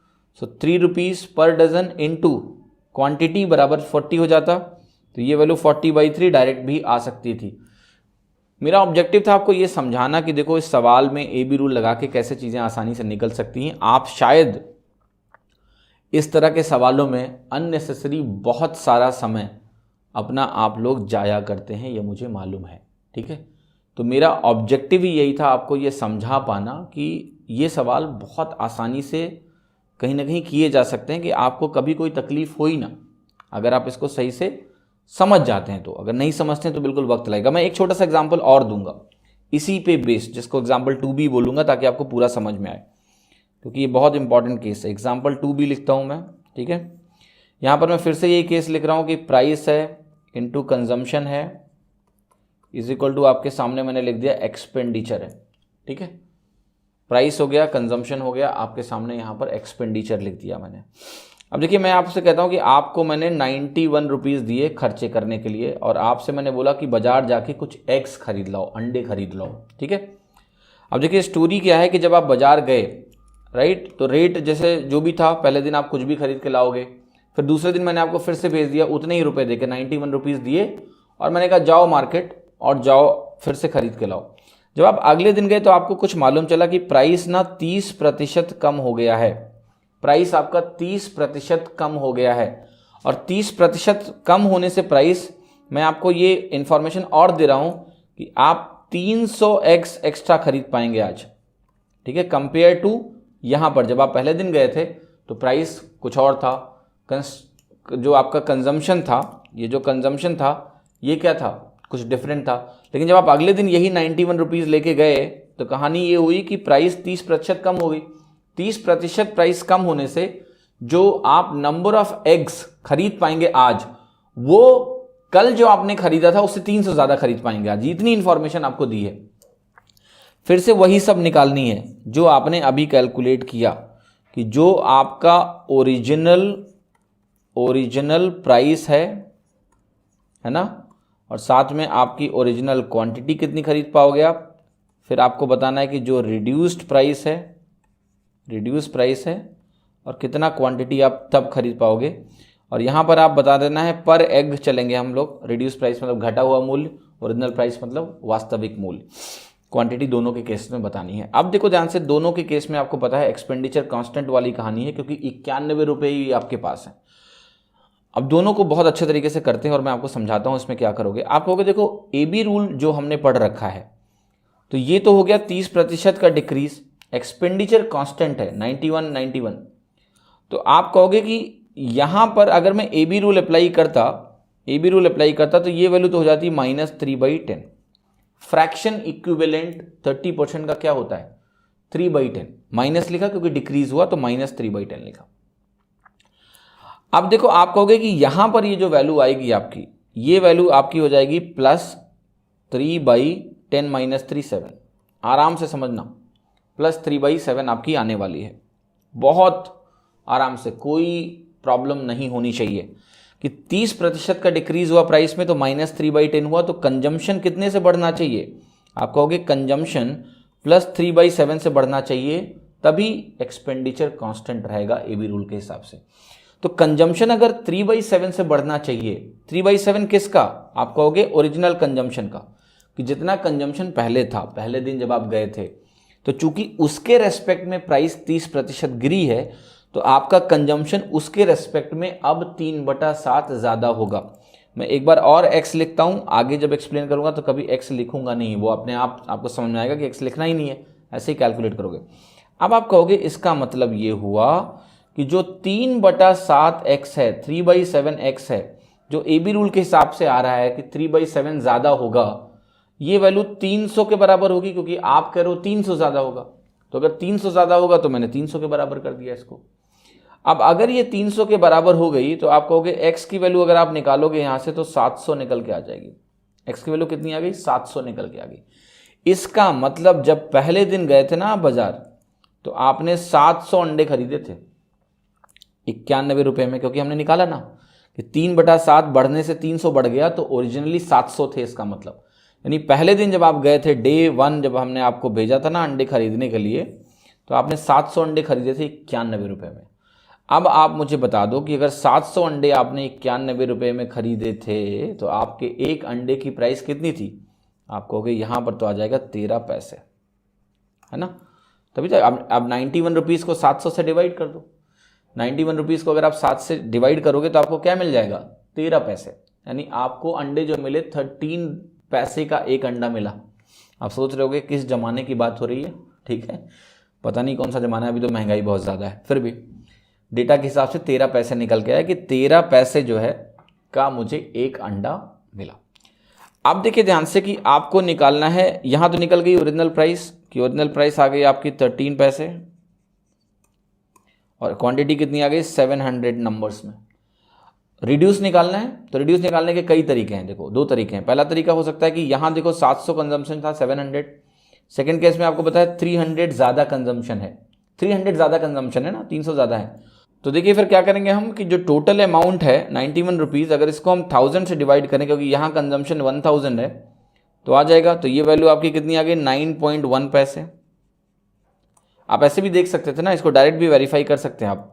So 3 rupees per dozen into quantity बराबर 40 हो जाता, तो ये वैल्यू 40/3 डायरेक्ट भी आ सकती थी। मेरा ऑब्जेक्टिव था आपको ये समझाना कि देखो इस सवाल में ए बी रूल लगा के कैसे चीज़ें आसानी से निकल सकती हैं। आप शायद इस तरह के सवालों में अननेसेसरी बहुत सारा समय अपना आप लोग जाया करते हैं, ये मुझे मालूम है, ठीक है। तो मेरा ऑब्जेक्टिव ही यही था आपको ये समझा पाना कि ये सवाल बहुत आसानी से कहीं ना कहीं किए जा सकते हैं, कि आपको कभी कोई तकलीफ हो ही ना अगर आप इसको सही से समझ जाते हैं तो। अगर नहीं समझते हैं तो बिल्कुल वक्त लगेगा। मैं एक छोटा सा एग्जांपल और दूंगा इसी पे बेस्ड, जिसको एग्जांपल 2B बोलूँगा ताकि आपको पूरा समझ में आए, क्योंकि ये बहुत इंपॉर्टेंट केस है। एग्जांपल 2B लिखता हूँ मैं, ठीक है। यहाँ पर मैं फिर से यही केस लिख रहा हूँ कि प्राइस है इंटू कंजम्पशन है इज इक्वल टू, आपके सामने मैंने लिख दिया एक्सपेंडिचर है, ठीक है। प्राइस हो गया, कंजम्पशन हो गया, आपके सामने यहाँ पर एक्सपेंडिचर लिख दिया मैंने। अब देखिए मैं आपसे कहता हूँ कि आपको मैंने 91 रुपीज़ दिए खर्चे करने के लिए, और आपसे मैंने बोला कि बाजार जाके कुछ एग्स खरीद लाओ, अंडे खरीद लाओ, ठीक है। अब देखिए स्टोरी क्या है कि जब आप बाजार गए, राइट, तो रेट जैसे जो भी था, पहले दिन आप कुछ भी खरीद के लाओगे, फिर दूसरे दिन मैंने आपको फिर से भेज दिया उतने ही रुपए देके 91 रुपीज़ दिए, और मैंने कहा जाओ मार्केट और जाओ फिर से खरीद के लाओ। जब आप अगले दिन गए तो आपको कुछ मालूम चला कि प्राइस ना 30% कम हो गया है, प्राइस आपका 30% कम हो गया है। और 30% कम होने से प्राइस, मैं आपको ये इंफॉर्मेशन और दे रहा हूं कि आप 300x एक्स्ट्रा खरीद पाएंगे आज, ठीक है, कंपेयर टू यहाँ पर जब आप पहले दिन गए थे तो प्राइस कुछ और था, जो आपका कंजम्पशन था, ये जो कंजम्पशन था ये क्या था, कुछ डिफरेंट था। लेकिन जब आप अगले दिन यही 91 रुपीज़ लेके गए तो कहानी ये हुई कि प्राइस 30% कम हो गई। 30% प्राइस कम होने से जो आप नंबर ऑफ एग्स खरीद पाएंगे आज, वो कल जो आपने खरीदा था उससे 300 ज़्यादा खरीद पाएंगे आज। इतनी इंफॉर्मेशन आपको दी है, फिर से वही सब निकालनी है जो आपने अभी कैलकुलेट किया कि जो आपका ओरिजिनल प्राइस है ना, और साथ में आपकी ओरिजिनल क्वांटिटी कितनी खरीद पाओगे आप। फिर आपको बताना है कि जो रिड्यूस्ड प्राइस है और कितना क्वांटिटी आप तब खरीद पाओगे। और यहाँ पर आप बता देना है पर एग चलेंगे हम लोग, रिड्यूस प्राइस मतलब घटा हुआ मूल्य, ओरिजिनल प्राइस मतलब वास्तविक मूल्य। क्वांटिटी दोनों के केस में बतानी है। अब देखो ध्यान से, दोनों के केस में आपको पता है एक्सपेंडिचर कांस्टेंट वाली कहानी है, क्योंकि 91 रुपये ही आपके पास है। अब दोनों को बहुत अच्छे तरीके से करते हैं और मैं आपको समझाता हूँ इसमें क्या करोगे। आप कहोगे देखो AB रूल जो हमने पढ़ रखा है, तो ये तो हो गया 30% का डिक्रीज, एक्सपेंडिचर कांस्टेंट है 91। तो आप कहोगे कि यहां पर अगर मैं AB रूल अप्लाई करता तो ये वैल्यू तो हो जाती -3/10। फ्रैक्शन इक्विवेलेंट 30% का क्या होता है 3/10, माइनस लिखा क्योंकि डिक्रीज हुआ तो -3/10 लिखा। अब देखो आप कहोगे कि यहां पर ये जो वैल्यू आएगी आपकी, ये वैल्यू आपकी हो जाएगी +3/10 - 3 7। आराम से समझना, +3/7 आपकी आने वाली है। बहुत आराम से, कोई प्रॉब्लम नहीं होनी चाहिए कि 30% का डिक्रीज हुआ प्राइस में तो -3/10 हुआ, तो कंजम्पशन कितने से बढ़ना चाहिए। आप कहोगे कंजम्पशन +3/7 से बढ़ना चाहिए, तभी एक्सपेंडिचर कांस्टेंट रहेगा AB रूल के हिसाब से। तो कंजम्पशन अगर 3/7 से बढ़ना चाहिए, 3/7 किसका, आप कहोगे ओरिजिनल कंजम्पशन का, कि जितना कंजम्पशन पहले था, पहले दिन जब आप गए थे, तो चूंकि उसके रेस्पेक्ट में प्राइस 30% गिरी है, तो आपका कंजम्पशन उसके रेस्पेक्ट में अब 3/7 ज़्यादा होगा। मैं एक बार और x लिखता हूँ, आगे जब एक्सप्लेन करूँगा तो कभी x लिखूंगा नहीं, वो अपने आप आपको समझ में आएगा कि x लिखना ही नहीं है, ऐसे ही कैलकुलेट करोगे। अब आप कहोगे इसका मतलब ये हुआ कि जो 3/7x है, 3/7x है, जो AB रूल के हिसाब से आ रहा है कि 3/7 ज़्यादा होगा, ये वैल्यू 300 के बराबर होगी, क्योंकि आप कह रहे हो 300 ज़्यादा होगा। तो अगर 300 ज़्यादा होगा तो मैंने 300 के बराबर कर दिया इसको। अब अगर ये 300 के बराबर हो गई तो आप कहोगे x की वैल्यू अगर आप निकालोगे यहाँ से तो 700 निकल के आ जाएगी। x की वैल्यू कितनी आ गई, 700 निकल के आ गई। इसका मतलब जब पहले दिन गए थे ना आप बाजार, तो आपने 700 अंडे खरीदे थे 91 रुपये में, क्योंकि हमने निकाला ना कि 3/7 बढ़ने से 300 बढ़ गया, तो ओरिजिनली 700 थे। इसका मतलब यानी पहले दिन जब आप गए थे, डे 1 जब हमने आपको भेजा था ना अंडे खरीदने के लिए, तो आपने 700 अंडे खरीदे थे 91 रुपये में। अब आप मुझे बता दो कि अगर 700 अंडे आपने 91 रुपये में खरीदे थे, तो आपके एक अंडे की प्राइस कितनी थी। आप कहोगे यहाँ पर तो आ जाएगा 13 पैसे, है ना। तभी तो अब 91 रुपीज़ को 700 से डिवाइड कर दो। 91 रुपीज़ को अगर आप 7 से डिवाइड करोगे तो आपको क्या मिल जाएगा, 13 पैसे। यानी आपको अंडे जो मिले 13 पैसे का एक अंडा मिला। आप सोच रहे होगे किस जमाने की बात हो रही है, ठीक है, पता नहीं कौन सा जमाना है, अभी तो महंगाई बहुत ज़्यादा है, फिर भी डेटा के हिसाब से 13 पैसे निकल के आया कि 13 पैसे जो है का मुझे एक अंडा मिला। अब देखिए ध्यान से कि आपको निकालना है, यहाँ तो निकल गई ओरिजिनल प्राइस, कि ओरिजिनल प्राइस आ गई आपकी 13 पैसे और क्वांटिटी कितनी आ गई 700 नंबर्स में। रिड्यूस निकालना है, तो रिड्यूस निकालने के कई तरीके हैं। देखो 2 तरीके हैं। पहला तरीका हो सकता है कि यहाँ देखो 700 कंजम्पशन था, 700। सेकेंड केस में आपको पता है 300 ज़्यादा कंजम्पशन है, 300 ज़्यादा कंजम्पशन है ना, 300 ज़्यादा है। तो देखिए फिर क्या करेंगे हम कि जो टोटल अमाउंट है 91 रुपीज़, अगर इसको हम 1000 से डिवाइड करें, क्योंकि यहाँ कंजम्पशन 1000 है, तो आ जाएगा। तो ये वैल्यू आपकी कितनी आ गई 9.1 पैसे। आप ऐसे भी देख सकते थे ना, इसको डायरेक्ट भी वेरीफाई कर सकते हैं आप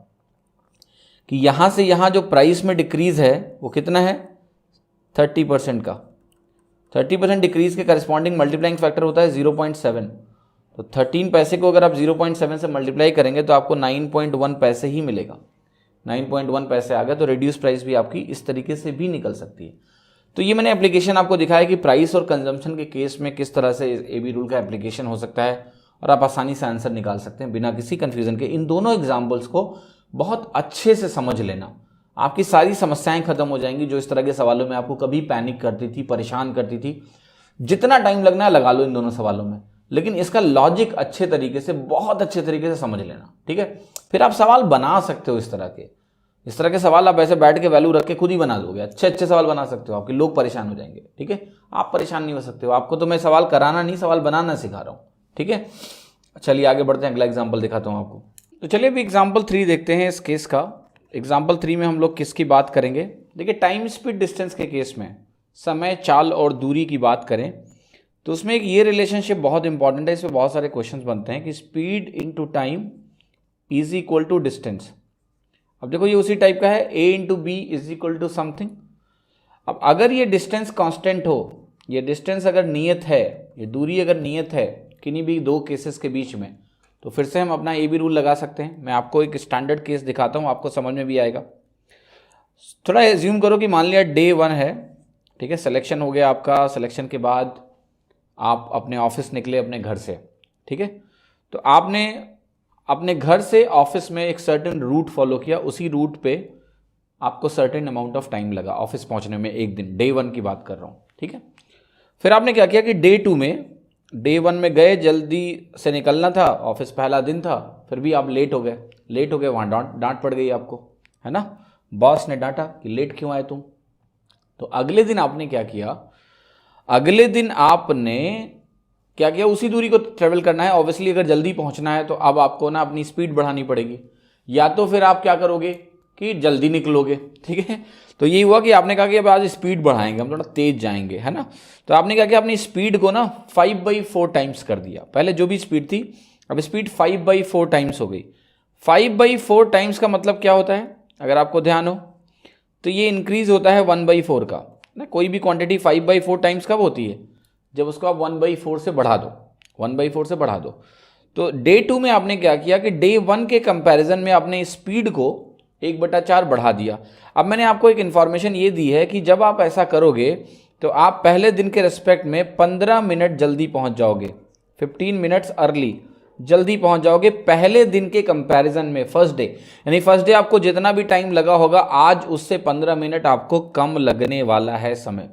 कि यहाँ से यहाँ जो प्राइस में डिक्रीज़ है वो कितना है 30% का। 30% डिक्रीज़ के करस्पॉन्डिंग मल्टीप्लाइंग फैक्टर होता है 0.7। तो 13 पैसे को अगर आप 0.7 से मल्टीप्लाई करेंगे तो आपको 9.1 पैसे ही मिलेगा। 9.1 पैसे आ गया, तो रिड्यूस प्राइस भी आपकी इस तरीके से भी निकल सकती है। तो ये मैंने एप्लीकेशन आपको दिखाया कि प्राइस और कंजम्पशन के केस में किस तरह से AB रूल का एप्लीकेशन हो सकता है और आप आसानी से आंसर निकाल सकते हैं बिना किसी कन्फ्यूजन के। इन दोनों एग्जाम्पल्स को बहुत अच्छे से समझ लेना, आपकी सारी समस्याएं खत्म हो जाएंगी जो इस तरह के सवालों में आपको कभी पैनिक करती थी, परेशान करती थी। जितना टाइम लगना है लगा लो इन दोनों सवालों में, लेकिन इसका लॉजिक अच्छे तरीके से, बहुत अच्छे तरीके से समझ लेना, ठीक है। फिर आप सवाल बना सकते हो इस तरह के सवाल आप ऐसे बैठ के वैल्यू रख के खुद ही बना दोगे। अच्छे सवाल बना सकते हो, आपके लोग परेशान हो जाएंगे, ठीक है। आप परेशान नहीं हो सकते हो, आपको तो मैं सवाल कराना नहीं, सवाल बनाना सिखा रहा हूँ, ठीक है। चलिए आगे बढ़ते हैं, अगला एग्जाम्पल दिखाता हूँ आपको। तो चलिए अभी एग्जाम्पल 3 देखते हैं इस केस का। एग्जाम्पल 3 में हम लोग किसकी बात करेंगे, देखिए टाइम स्पीड डिस्टेंस के केस में समय, चाल और दूरी की बात करें तो उसमें एक ये रिलेशनशिप बहुत इंपॉर्टेंट है। इसमें बहुत सारे क्वेश्चंस बनते हैं कि speed into time is equal to distance. अब देखो ये उसी टाइप का है, a into B is equal to something. अब अगर ये डिस्टेंस कांस्टेंट हो, ये डिस्टेंस अगर नियत है, ये दूरी अगर नियत है किन्हीं भी दो केसेस के बीच में, तो फिर से हम अपना ए बी रूल लगा सकते हैं। मैं आपको एक स्टैंडर्ड केस दिखाता हूँ, आपको समझ में भी आएगा। थोड़ा एज्यूम करो कि मान लिया डे 1 है, ठीक है, सिलेक्शन हो गया आपका, सिलेक्शन के बाद आप अपने ऑफिस निकले अपने घर से, ठीक है, तो आपने अपने घर से ऑफिस में एक सर्टेन रूट फॉलो किया, उसी रूट पे आपको सर्टेन अमाउंट ऑफ टाइम लगा ऑफिस पहुंचने में, एक दिन, डे 1 की बात कर रहा हूँ, ठीक है। फिर आपने क्या किया कि डे 2 में, डे 1 में गए, जल्दी से निकलना था, ऑफिस पहला दिन था, फिर भी आप लेट हो गए, वहाँ डांट पड़ गई आपको, है ना, बॉस ने डांटा कि लेट क्यों आए तुम। तो अगले दिन आपने क्या किया, अगले दिन आपने क्या किया, उसी दूरी को ट्रेवल करना है ऑब्वियसली, अगर जल्दी पहुंचना है तो अब आपको ना अपनी स्पीड बढ़ानी पड़ेगी, या तो फिर आप क्या करोगे कि जल्दी निकलोगे, ठीक है। तो यही हुआ कि आपने कहा कि अब आज स्पीड बढ़ाएंगे, हम थोड़ा तेज जाएंगे, है ना। तो आपने क्या किया, अपनी स्पीड को ना 5/4 टाइम्स कर दिया, पहले जो भी स्पीड थी अब स्पीड 5/4 टाइम्स हो गई। 5/4 टाइम्स का मतलब क्या होता है, अगर आपको ध्यान हो तो ये इंक्रीज होता है 1/4 का ना। कोई भी क्वांटिटी 5/4 टाइम्स कब होती है, जब उसको आप 1/4 से बढ़ा दो, 1/4 से बढ़ा दो। तो डे 2 में आपने क्या किया कि डे 1 के कंपैरिजन में आपने स्पीड को 1/4 बढ़ा दिया। अब मैंने आपको एक इन्फॉर्मेशन ये दी है कि जब आप ऐसा करोगे तो आप पहले दिन के रिस्पेक्ट में 15 मिनट जल्दी पहुंच जाओगे, 15 मिनट्स अर्ली जल्दी पहुंच जाओगे पहले दिन के कंपैरिजन में, फर्स्ट डे। यानी फर्स्ट डे आपको जितना भी टाइम लगा होगा, आज उससे 15 मिनट आपको कम लगने वाला है समय।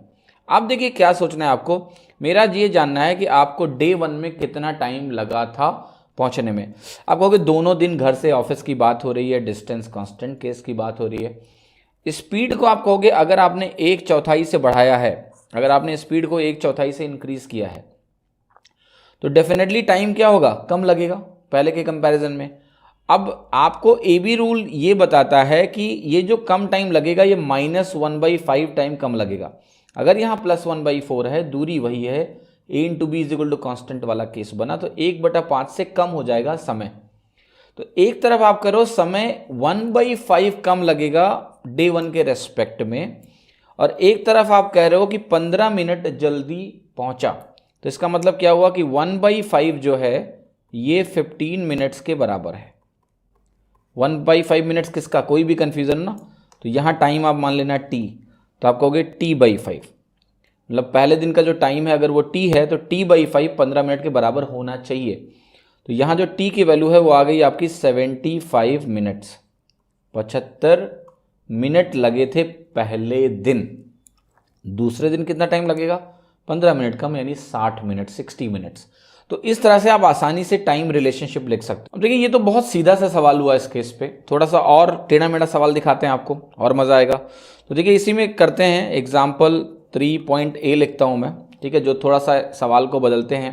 अब देखिए क्या सोचना है आपको, मेरा ये जानना है कि आपको डे 1 में कितना टाइम लगा था पहुंचने में। आप कहोगे दोनों दिन घर से ऑफिस की बात हो रही है, डिस्टेंस कांस्टेंट केस की बात हो रही है। स्पीड को आप कहोगे अगर आपने 1/4 से बढ़ाया है, अगर आपने स्पीड को 1/4 से इंक्रीज किया है, तो डेफिनेटली टाइम क्या होगा, कम लगेगा पहले के कंपैरिजन में। अब आपको ए बी रूल ये बताता है कि ये जो कम टाइम लगेगा ये -1/5 टाइम कम लगेगा। अगर यहाँ +1/4 है, दूरी वही है, a into B is equal to constant वाला केस बना, तो 1/5 से कम हो जाएगा समय। तो एक तरफ आप करो समय 1/5 कम लगेगा डे 1 के रेस्पेक्ट में, और एक तरफ आप कह रहे हो कि 15 मिनट जल्दी पहुंचा। तो इसका मतलब क्या हुआ कि 1/5 जो है ये 15 मिनट्स के बराबर है। 1/5 मिनट्स किसका, कोई भी कंफ्यूजन ना, तो यहाँ टाइम आप मान लेना t, तो आप कहोगे t/5, मतलब पहले दिन का जो टाइम है अगर वो t है तो t/5 15 मिनट के बराबर होना चाहिए। तो यहाँ जो t की वैल्यू है वो आ गई आपकी 75 मिनट्स, 75 मिनट लगे थे पहले दिन। दूसरे दिन कितना टाइम लगेगा, 15 मिनट कम, यानी 60 मिनट, 60 मिनट्स। तो इस तरह से आप आसानी से टाइम रिलेशनशिप लिख सकते हो। अब देखिए ये तो बहुत सीधा सा सवाल हुआ इस केस पे, थोड़ा सा और टेढ़ा मेढ़ा सवाल दिखाते हैं आपको और मज़ा आएगा। तो देखिए इसी में करते हैं एग्जाम्पल 3.a लिखता हूँ मैं, ठीक है, जो थोड़ा सा सवाल को बदलते हैं।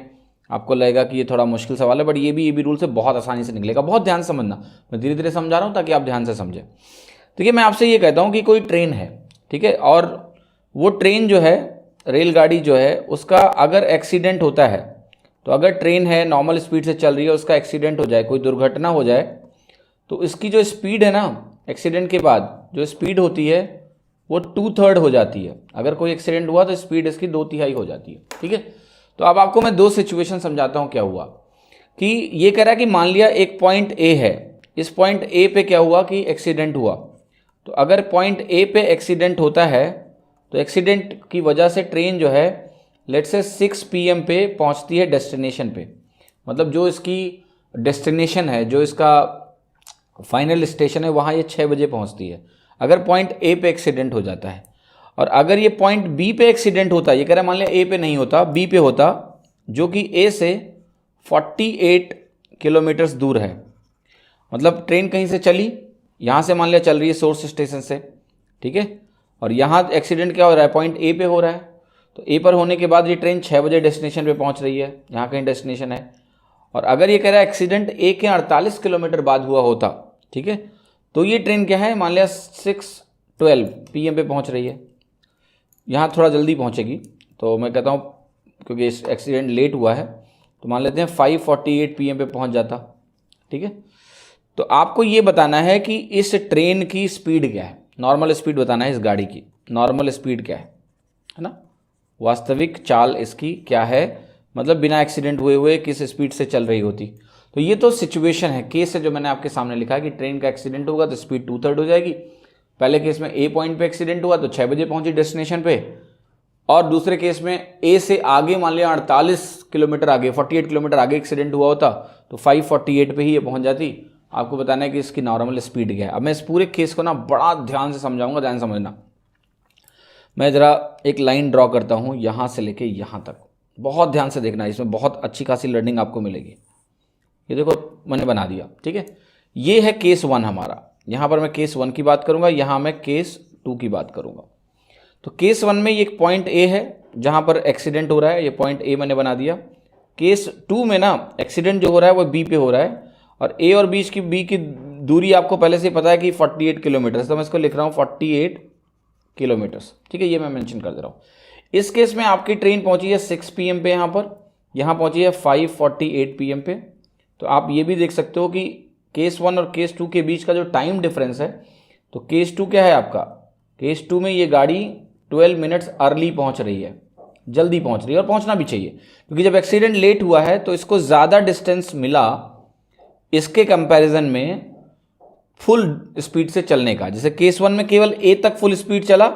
आपको लगेगा कि ये थोड़ा मुश्किल सवाल है, बट ये भी रूल से बहुत आसानी से निकलेगा। बहुत ध्यान से समझना, मैं धीरे धीरे समझा रहा हूँ ताकि आप ध्यान से समझें। देखिए मैं आपसे ये कहता हूँ कि कोई ट्रेन है, ठीक है, और वो ट्रेन जो है, रेलगाड़ी जो है, उसका अगर एक्सीडेंट होता है, तो अगर ट्रेन है नॉर्मल स्पीड से चल रही है, उसका एक्सीडेंट हो जाए, कोई दुर्घटना हो जाए, तो इसकी जो स्पीड है ना, एक्सीडेंट के बाद जो स्पीड होती है वो 2/3 हो जाती है। अगर कोई एक्सीडेंट हुआ तो स्पीड इसकी 2/3 हो जाती है, ठीक है। तो अब आपको मैं दो सिचुएशन समझाता हूँ। क्या हुआ कि ये कह रहा है कि मान लिया एक पॉइंट ए है, इस पॉइंट ए पे क्या हुआ कि एक्सीडेंट हुआ। तो अगर पॉइंट ए पे एक्सीडेंट होता है तो एक्सीडेंट की वजह से ट्रेन जो है लेट्स से 6 PM पे पहुंचती है डेस्टिनेशन पे, मतलब जो इसकी डेस्टिनेशन है, जो इसका फाइनल स्टेशन है, वहाँ ये 6 बजे पहुंचती है, अगर पॉइंट ए पे एक्सीडेंट हो जाता है। और अगर ये पॉइंट बी पे एक्सीडेंट होता है, ये कह रहा है मान लिया ए पे नहीं होता, बी पे होता, जो कि ए से 48 किलोमीटर्स दूर है, मतलब ट्रेन कहीं से चली, यहाँ से मान लिया चल रही है सोर्स स्टेशन से, ठीक है, और यहाँ एक्सीडेंट क्या हो रहा है, पॉइंट ए पे हो रहा है। तो ए पर होने के बाद ये ट्रेन 6 बजे डेस्टिनेशन पे पहुँच रही है, यहाँ कहीं डेस्टिनेशन है। और अगर ये कह रहा है एक्सीडेंट ए के 48 किलोमीटर बाद हुआ होता, ठीक है, तो ये ट्रेन क्या है, मान लिया 6:12 PM पे पहुँच रही है, यहाँ थोड़ा जल्दी पहुँचेगी। तो मैं कहता हूँ क्योंकि एक्सीडेंट लेट हुआ है, तो मान लेते हैं 5:48 PM पे पहुँच जाता, ठीक है। तो आपको ये बताना है कि इस ट्रेन की स्पीड क्या है, नॉर्मल स्पीड बताना है इस गाड़ी की, नॉर्मल स्पीड क्या है ना, वास्तविक चाल इसकी क्या है, मतलब बिना एक्सीडेंट हुए हुए किस स्पीड से चल रही होती। तो ये तो सिचुएशन है, केस है जो मैंने आपके सामने लिखा है कि ट्रेन का एक्सीडेंट होगा तो स्पीड 2/3 हो जाएगी। पहले केस में ए पॉइंट पे एक्सीडेंट हुआ तो 6 बजे पहुंची डेस्टिनेशन पे, और दूसरे केस में ए से आगे मान लिया 48 किलोमीटर आगे, 48 किलोमीटर आगे एक्सीडेंट हुआ होता तो 548 पे ही ये पहुंच जाती। आपको बताना है कि इसकी नॉर्मल स्पीड क्या है। अब मैं इस पूरे केस को ना बड़ा ध्यान से समझाऊंगा, ध्यान समझना। मैं जरा एक लाइन ड्रॉ करता हूं यहां से लेके यहां तक, बहुत ध्यान से देखना, इसमें बहुत अच्छी खासी लर्निंग आपको मिलेगी। ये देखो मैंने बना दिया, ठीक है। ये है केस 1 हमारा, यहां पर मैं केस 1 की बात करूंगा, यहां मैं केस 2 की बात करूंगा। तो केस 1 में ये एक पॉइंट ए है जहां पर एक्सीडेंट हो रहा है, ये पॉइंट ए मैंने बना दिया। केस 2 में ना एक्सीडेंट जो हो रहा है वो बी पे हो रहा है, और ए और बी की दूरी आपको पहले से पता है कि 48 किलोमीटर, तो मैं इसको लिख रहा हूँ 48 किलोमीटर्स, ठीक है, ये मैं मेंशन कर दे रहा हूँ। इस केस में आपकी ट्रेन पहुंची है 6 PM पे, यहाँ पहुंची है 5:48 PM पे। तो आप ये भी देख सकते हो कि केस 1 और केस 2 के बीच का जो टाइम डिफरेंस है, तो केस 2 क्या है आपका, केस 2 में ये गाड़ी 12 मिनट्स अर्ली पहुंच रही है, जल्दी पहुंच रही है, और पहुंचना भी चाहिए क्योंकि जब एक्सीडेंट लेट हुआ है तो इसको ज़्यादा डिस्टेंस मिला इसके कंपैरिजन में फुल स्पीड से चलने का। जैसे केस 1 में केवल ए तक फुल स्पीड चला,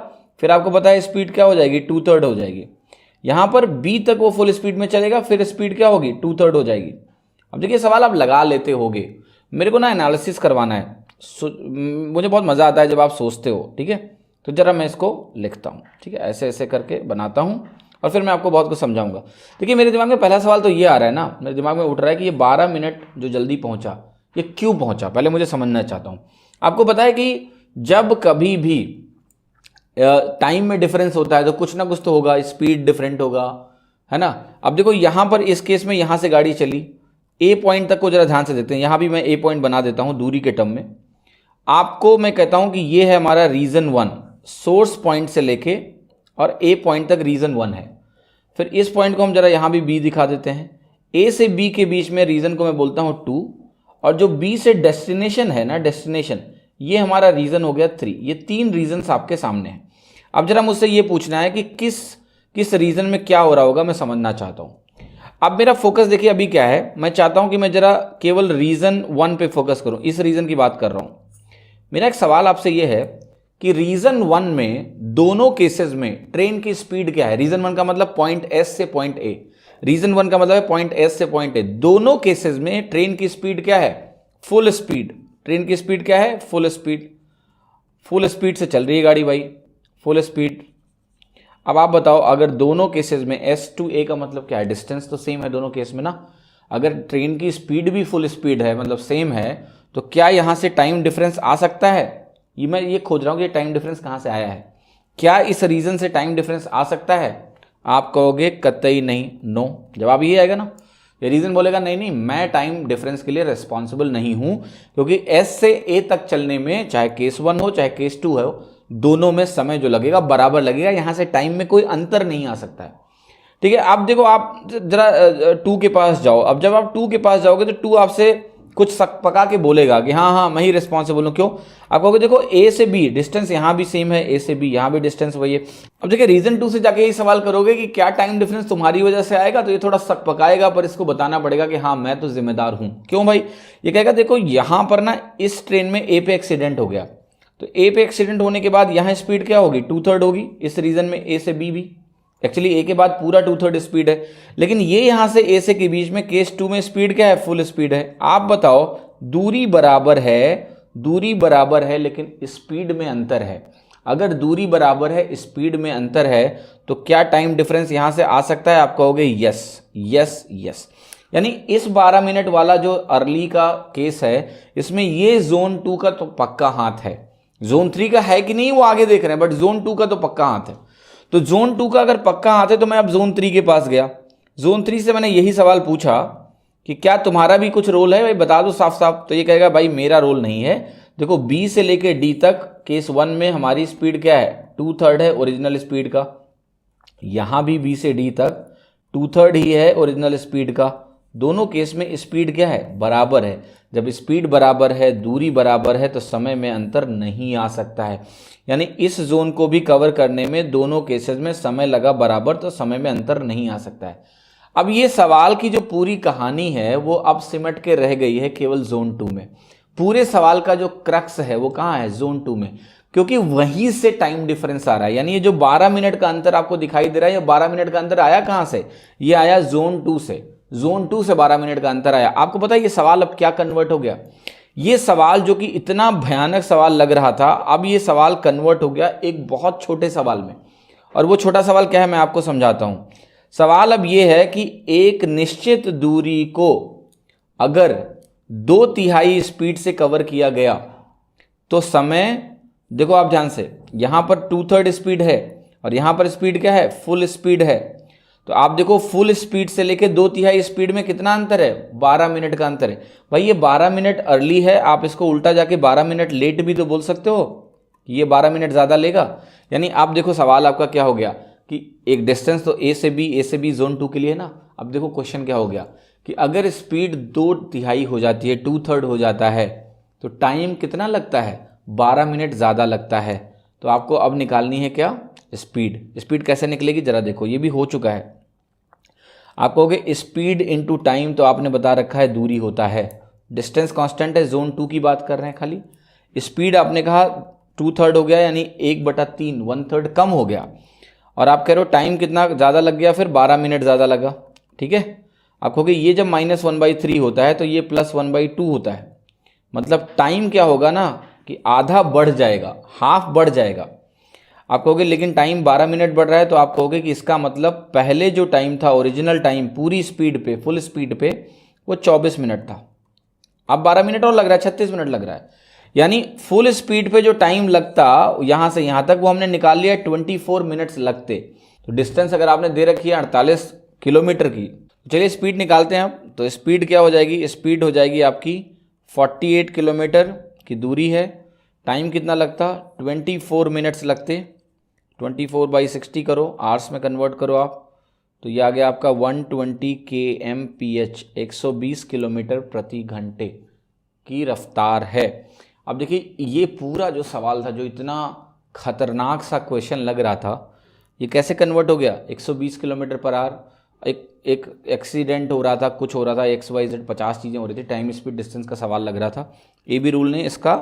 फिर आपको पता है स्पीड क्या हो जाएगी, 2/3 हो जाएगी। यहां पर बी तक वो फुल स्पीड में चलेगा, फिर स्पीड क्या होगी, 2/3 हो जाएगी। अब देखिए सवाल आप लगा लेते होगे, मेरे को ना एनालिसिस करवाना है, मुझे बहुत मज़ा आता है जब आप सोचते हो, ठीक है। तो जरा मैं इसको लिखता हूँ, ठीक है, ऐसे ऐसे करके बनाता हूँ और फिर मैं आपको बहुत कुछ समझाऊंगा। देखिए मेरे दिमाग में पहला सवाल तो ये आ रहा है ना, मेरे दिमाग में उठ रहा है कि ये 12 मिनट जो जल्दी पहुंचा, ये क्यों पहुंचा, पहले मुझे समझना चाहता हूं। आपको पता है कि जब कभी भी टाइम में डिफरेंस होता है तो कुछ ना कुछ तो होगा, स्पीड डिफरेंट होगा, है ना। अब देखो यहां पर इस केस में यहां से गाड़ी चली ए पॉइंट तक को, जरा ध्यान से देखते हैं। यहां भी मैं ए पॉइंट बना देता हूं दूरी के टर्म में। आपको मैं कहता हूं कि ये है हमारा रीजन 1, सोर्स पॉइंट से लेके और ए पॉइंट तक रीजन 1 है। फिर इस पॉइंट को हम जरा यहां भी बी दिखा देते हैं। ए से बी के बीच में रीजन को मैं बोलता हूं 2, और जो बी से डेस्टिनेशन है ना, डेस्टिनेशन, ये हमारा रीजन हो गया 3। ये 3 रीजन्स आपके सामने हैं। अब जरा मुझसे ये पूछना है कि किस रीजन में क्या हो रहा होगा, मैं समझना चाहता हूं। अब मेरा फोकस देखिए अभी क्या है, मैं चाहता हूं कि मैं जरा केवल रीजन 1 पे फोकस करूं, इस रीजन की बात कर रहा हूं। मेरा एक सवाल आपसे ये है कि रीजन 1 में दोनों केसेस में ट्रेन की स्पीड क्या है। रीजन 1 का मतलब पॉइंट एस से पॉइंट ए, रीजन 1 का मतलब है पॉइंट एस से पॉइंट ए। दोनों केसेस में ट्रेन की स्पीड क्या है, फुल स्पीड। ट्रेन की स्पीड क्या है, फुल स्पीड। फुल स्पीड से चल रही है गाड़ी भाई, फुल स्पीड। अब आप बताओ अगर दोनों केसेस में एस टू ए का मतलब क्या है, डिस्टेंस तो सेम है दोनों केस में ना। अगर ट्रेन की स्पीड भी फुल स्पीड है, मतलब सेम है, तो क्या यहां से टाइम डिफरेंस आ सकता है। ये मैं ये खोज रहा हूं कि टाइम डिफरेंस कहां से आया है, क्या इस रीजन से टाइम डिफरेंस आ सकता है। आप कहोगे कतई नहीं, नो, जवाब ये आएगा ना। ये रीजन बोलेगा नहीं नहीं, मैं टाइम डिफरेंस के लिए रिस्पॉन्सिबल नहीं हूं, क्योंकि एस से ए तक चलने में चाहे केस 1 हो चाहे केस 2 हो, दोनों में समय जो लगेगा बराबर लगेगा, यहां से टाइम में कोई अंतर नहीं आ सकता है, ठीक है। अब देखो आप जरा 2 के पास जाओ। अब जब आप 2 के पास जाओगे तो 2 आपसे कुछ सक पका के बोलेगा कि हाँ हाँ मैं ही रिस्पॉन्सिबल हूं। क्यों, आप कहोगे देखो ए से बी डिस्टेंस यहां भी सेम है, ए से बी यहां भी डिस्टेंस वही है। अब देखिए रीजन 2 से जाके यही सवाल करोगे कि क्या टाइम डिफरेंस तुम्हारी वजह से आएगा, तो ये थोड़ा सक पकाएगा, पर इसको बताना पड़ेगा कि हाँ मैं तो जिम्मेदार हूं। क्यों भाई, ये कहेगा देखो यहां पर ना इस ट्रेन में ए पे एक्सीडेंट हो गया, तो ए पे एक्सीडेंट होने के बाद यहां स्पीड क्या होगी, 2/3 होगी। इस रीजन में ए से बी भी, एक्चुअली ए के बाद पूरा 2/3 स्पीड है, लेकिन ये यहां से ए से के बीच में केस 2 में स्पीड क्या है, फुल स्पीड है। आप बताओ दूरी बराबर है लेकिन स्पीड में अंतर है। अगर दूरी बराबर है, स्पीड में अंतर है, तो क्या टाइम डिफरेंस यहां से आ सकता है। आप कहोगे यस यस यस। यानी इस 12 मिनट वाला जो अर्ली का केस है, इसमें ये जोन 2 का तो पक्का हाथ है। जोन 3 का है कि नहीं वो आगे देख रहे हैं, बट जोन 2 का तो पक्का हाथ है। तो जोन 2 का अगर पक्का हाथ है तो मैं अब जोन 3 के पास गया। जोन 3 से मैंने यही सवाल पूछा कि क्या तुम्हारा भी कुछ रोल है भाई, बता दो साफ साफ। तो ये कहेगा भाई मेरा रोल नहीं है। देखो बी से लेके डी तक केस 1 में हमारी स्पीड क्या है, 2/3 है ओरिजिनल स्पीड का। यहां भी बी से डी तक 2/3 ही है ओरिजिनल स्पीड का। दोनों केस में स्पीड क्या है, बराबर है। जब स्पीड बराबर है, दूरी बराबर है, तो समय में अंतर नहीं आ सकता है। यानी इस जोन को भी कवर करने में दोनों केसेस में समय लगा बराबर, तो समय में अंतर नहीं आ सकता है। अब ये सवाल की जो पूरी कहानी है वो अब सिमट के रह गई है केवल जोन 2 में। पूरे सवाल का जो क्रक्स है वो कहाँ है? जोन 2 में, क्योंकि वहीं से टाइम डिफरेंस आ रहा है। यानी ये जो 12 मिनट का अंतर आपको दिखाई दे रहा है, ये 12 मिनट का अंतर आया कहां से? ये आया जोन 2 से। जोन 2 से 12 मिनट का अंतर आया। आपको पता है ये सवाल अब क्या कन्वर्ट हो गया? ये सवाल जो कि इतना भयानक सवाल लग रहा था, अब ये सवाल कन्वर्ट हो गया एक बहुत छोटे सवाल में। और वो छोटा सवाल क्या है मैं आपको समझाता हूं। सवाल अब ये है कि एक निश्चित दूरी को अगर 2/3 स्पीड से कवर किया गया तो समय, देखो आप ध्यान से, यहां पर 2/3 स्पीड है और यहां पर स्पीड क्या है? फुल स्पीड है। तो आप देखो फुल स्पीड से लेके 2/3 स्पीड में कितना अंतर है? 12 मिनट का अंतर है। भाई ये 12 मिनट अर्ली है, आप इसको उल्टा जाके 12 मिनट लेट भी तो बोल सकते हो, ये 12 मिनट ज्यादा लेगा। यानी आप देखो सवाल आपका क्या हो गया कि एक डिस्टेंस तो ए से बी जोन 2 के लिए ना। अब देखो क्वेश्चन क्या हो गया कि अगर स्पीड 2/3 हो जाती है, 2/3 हो जाता है, तो टाइम कितना लगता है? 12 मिनट ज़्यादा लगता है। तो आपको अब निकालनी है क्या? स्पीड। स्पीड कैसे निकलेगी जरा देखो, ये भी हो चुका है। आप कहोगे स्पीड इनटू टाइम, तो आपने बता रखा है दूरी होता है, डिस्टेंस कांस्टेंट है, जोन 2 की बात कर रहे हैं खाली। स्पीड आपने कहा 2/3 हो गया, यानी 1/3, 1/3 कम हो गया। और आप कह रहे हो टाइम कितना ज़्यादा लग गया? फिर 12 मिनट ज़्यादा लगा। ठीक है, आप कहोगे ये जब -1/3 होता है तो ये +1/2 होता है। मतलब टाइम क्या होगा ना कि आधा बढ़ जाएगा, हाफ बढ़ जाएगा। आप कहोगे लेकिन टाइम 12 मिनट बढ़ रहा है, तो आप कहोगे कि इसका मतलब पहले जो टाइम था, ओरिजिनल टाइम पूरी स्पीड पे, फुल स्पीड पे, वो 24 मिनट था। अब 12 मिनट और लग रहा है, 36 मिनट लग रहा है। यानी फुल स्पीड पे जो टाइम लगता यहां से यहां तक, वो हमने निकाल लिया 24 मिनट्स लगते। तो डिस्टेंस अगर आपने दे रखी है 48 किलोमीटर की, चलिए स्पीड निकालते हैं आप। तो स्पीड क्या हो जाएगी? स्पीड हो जाएगी आपकी 48 किलोमीटर की दूरी है। टाइम कितना लगता? 24 मिनट्स लगते। 24/60 करो, आवर्स में कन्वर्ट करो आप, तो ये आ गया आपका 120 kmph, 120 किलोमीटर प्रति घंटे की रफ्तार है। अब देखिए ये पूरा जो सवाल था, जो इतना खतरनाक सा क्वेश्चन लग रहा था, ये कैसे कन्वर्ट हो गया? 120 किलोमीटर पर आवर। एक एक्सीडेंट हो रहा था, कुछ हो रहा था, XYZ 50 चीज़ें हो रही थी, टाइम स्पीड डिस्टेंस का सवाल लग रहा था। AB रूल ने इसका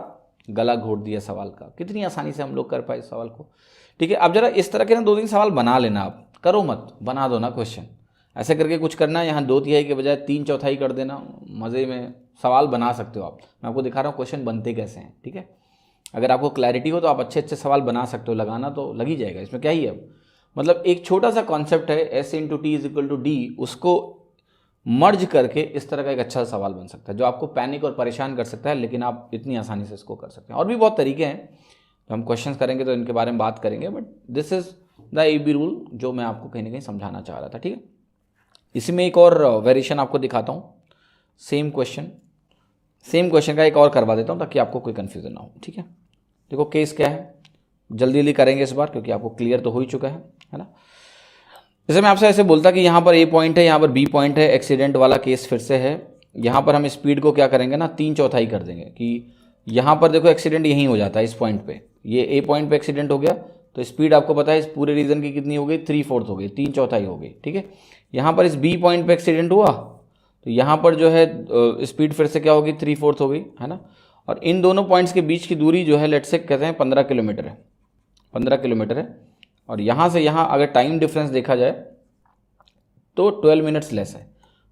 गला घोट दिया सवाल का। कितनी आसानी से हम लोग कर पाए इस सवाल को। ठीक है, अब जरा इस तरह के ना 2-3 सवाल बना लेना, आप करो मत, बना दो ना क्वेश्चन। ऐसे करके कुछ करना है, यहाँ 2/3 के बजाय 3/4 कर देना, मज़े में सवाल बना सकते हो आप। मैं आपको दिखा रहा हूँ क्वेश्चन बनते कैसे हैं। ठीक है, अगर आपको क्लैरिटी हो तो आप अच्छे अच्छे सवाल बना सकते हो, लगाना तो लग ही जाएगा, इसमें क्या ही है। अब मतलब एक छोटा सा कॉन्सेप्ट है S/T=D, उसको मर्ज करके इस तरह का एक अच्छा सवाल बन सकता है, जो आपको पैनिक और परेशान कर सकता है, लेकिन आप इतनी आसानी से इसको कर सकते हैं। और भी बहुत तरीके हैं, तो हम क्वेश्चंस करेंगे तो इनके बारे में बात करेंगे, but this is the AB rule जो मैं आपको कहीं ना कहीं समझाना चाह रहा था। ठीक है, इसी में एक और वेरिएशन आपको दिखाता हूँ। सेम क्वेश्चन का एक और करवा देता हूँ ताकि आपको कोई कन्फ्यूजन ना हो। ठीक है, देखो केस क्या है, जल्दी जल्दी करेंगे इस बार, क्योंकि आपको क्लियर तो हो ही चुका है ना। जैसे मैं आपसे ऐसे बोलता कि यहाँ पर A पॉइंट है, यहाँ पर B पॉइंट है, एक्सीडेंट वाला केस फिर से है। यहाँ पर हम स्पीड को क्या करेंगे ना, 3/4 कर देंगे कि यहाँ पर देखो एक्सीडेंट यहीं हो जाता है इस पॉइंट पे, ये A पॉइंट पे एक्सीडेंट हो गया, तो स्पीड आपको पता है इस पूरे रीजन की कितनी हो गई? 3/4 हो गई, 3/4 हो गई। ठीक है, यहाँ पर इस B पॉइंट पे एक्सीडेंट हुआ, तो यहाँ पर जो है स्पीड फिर से क्या होगी? 3/4 हो गई, है ना। और इन दोनों पॉइंट्स के बीच की दूरी जो है लेट्स से कहते हैं 15 किलोमीटर है, 15 किलोमीटर है। और यहाँ से यहाँ अगर टाइम डिफरेंस देखा जाए तो 12 मिनट्स लेस है।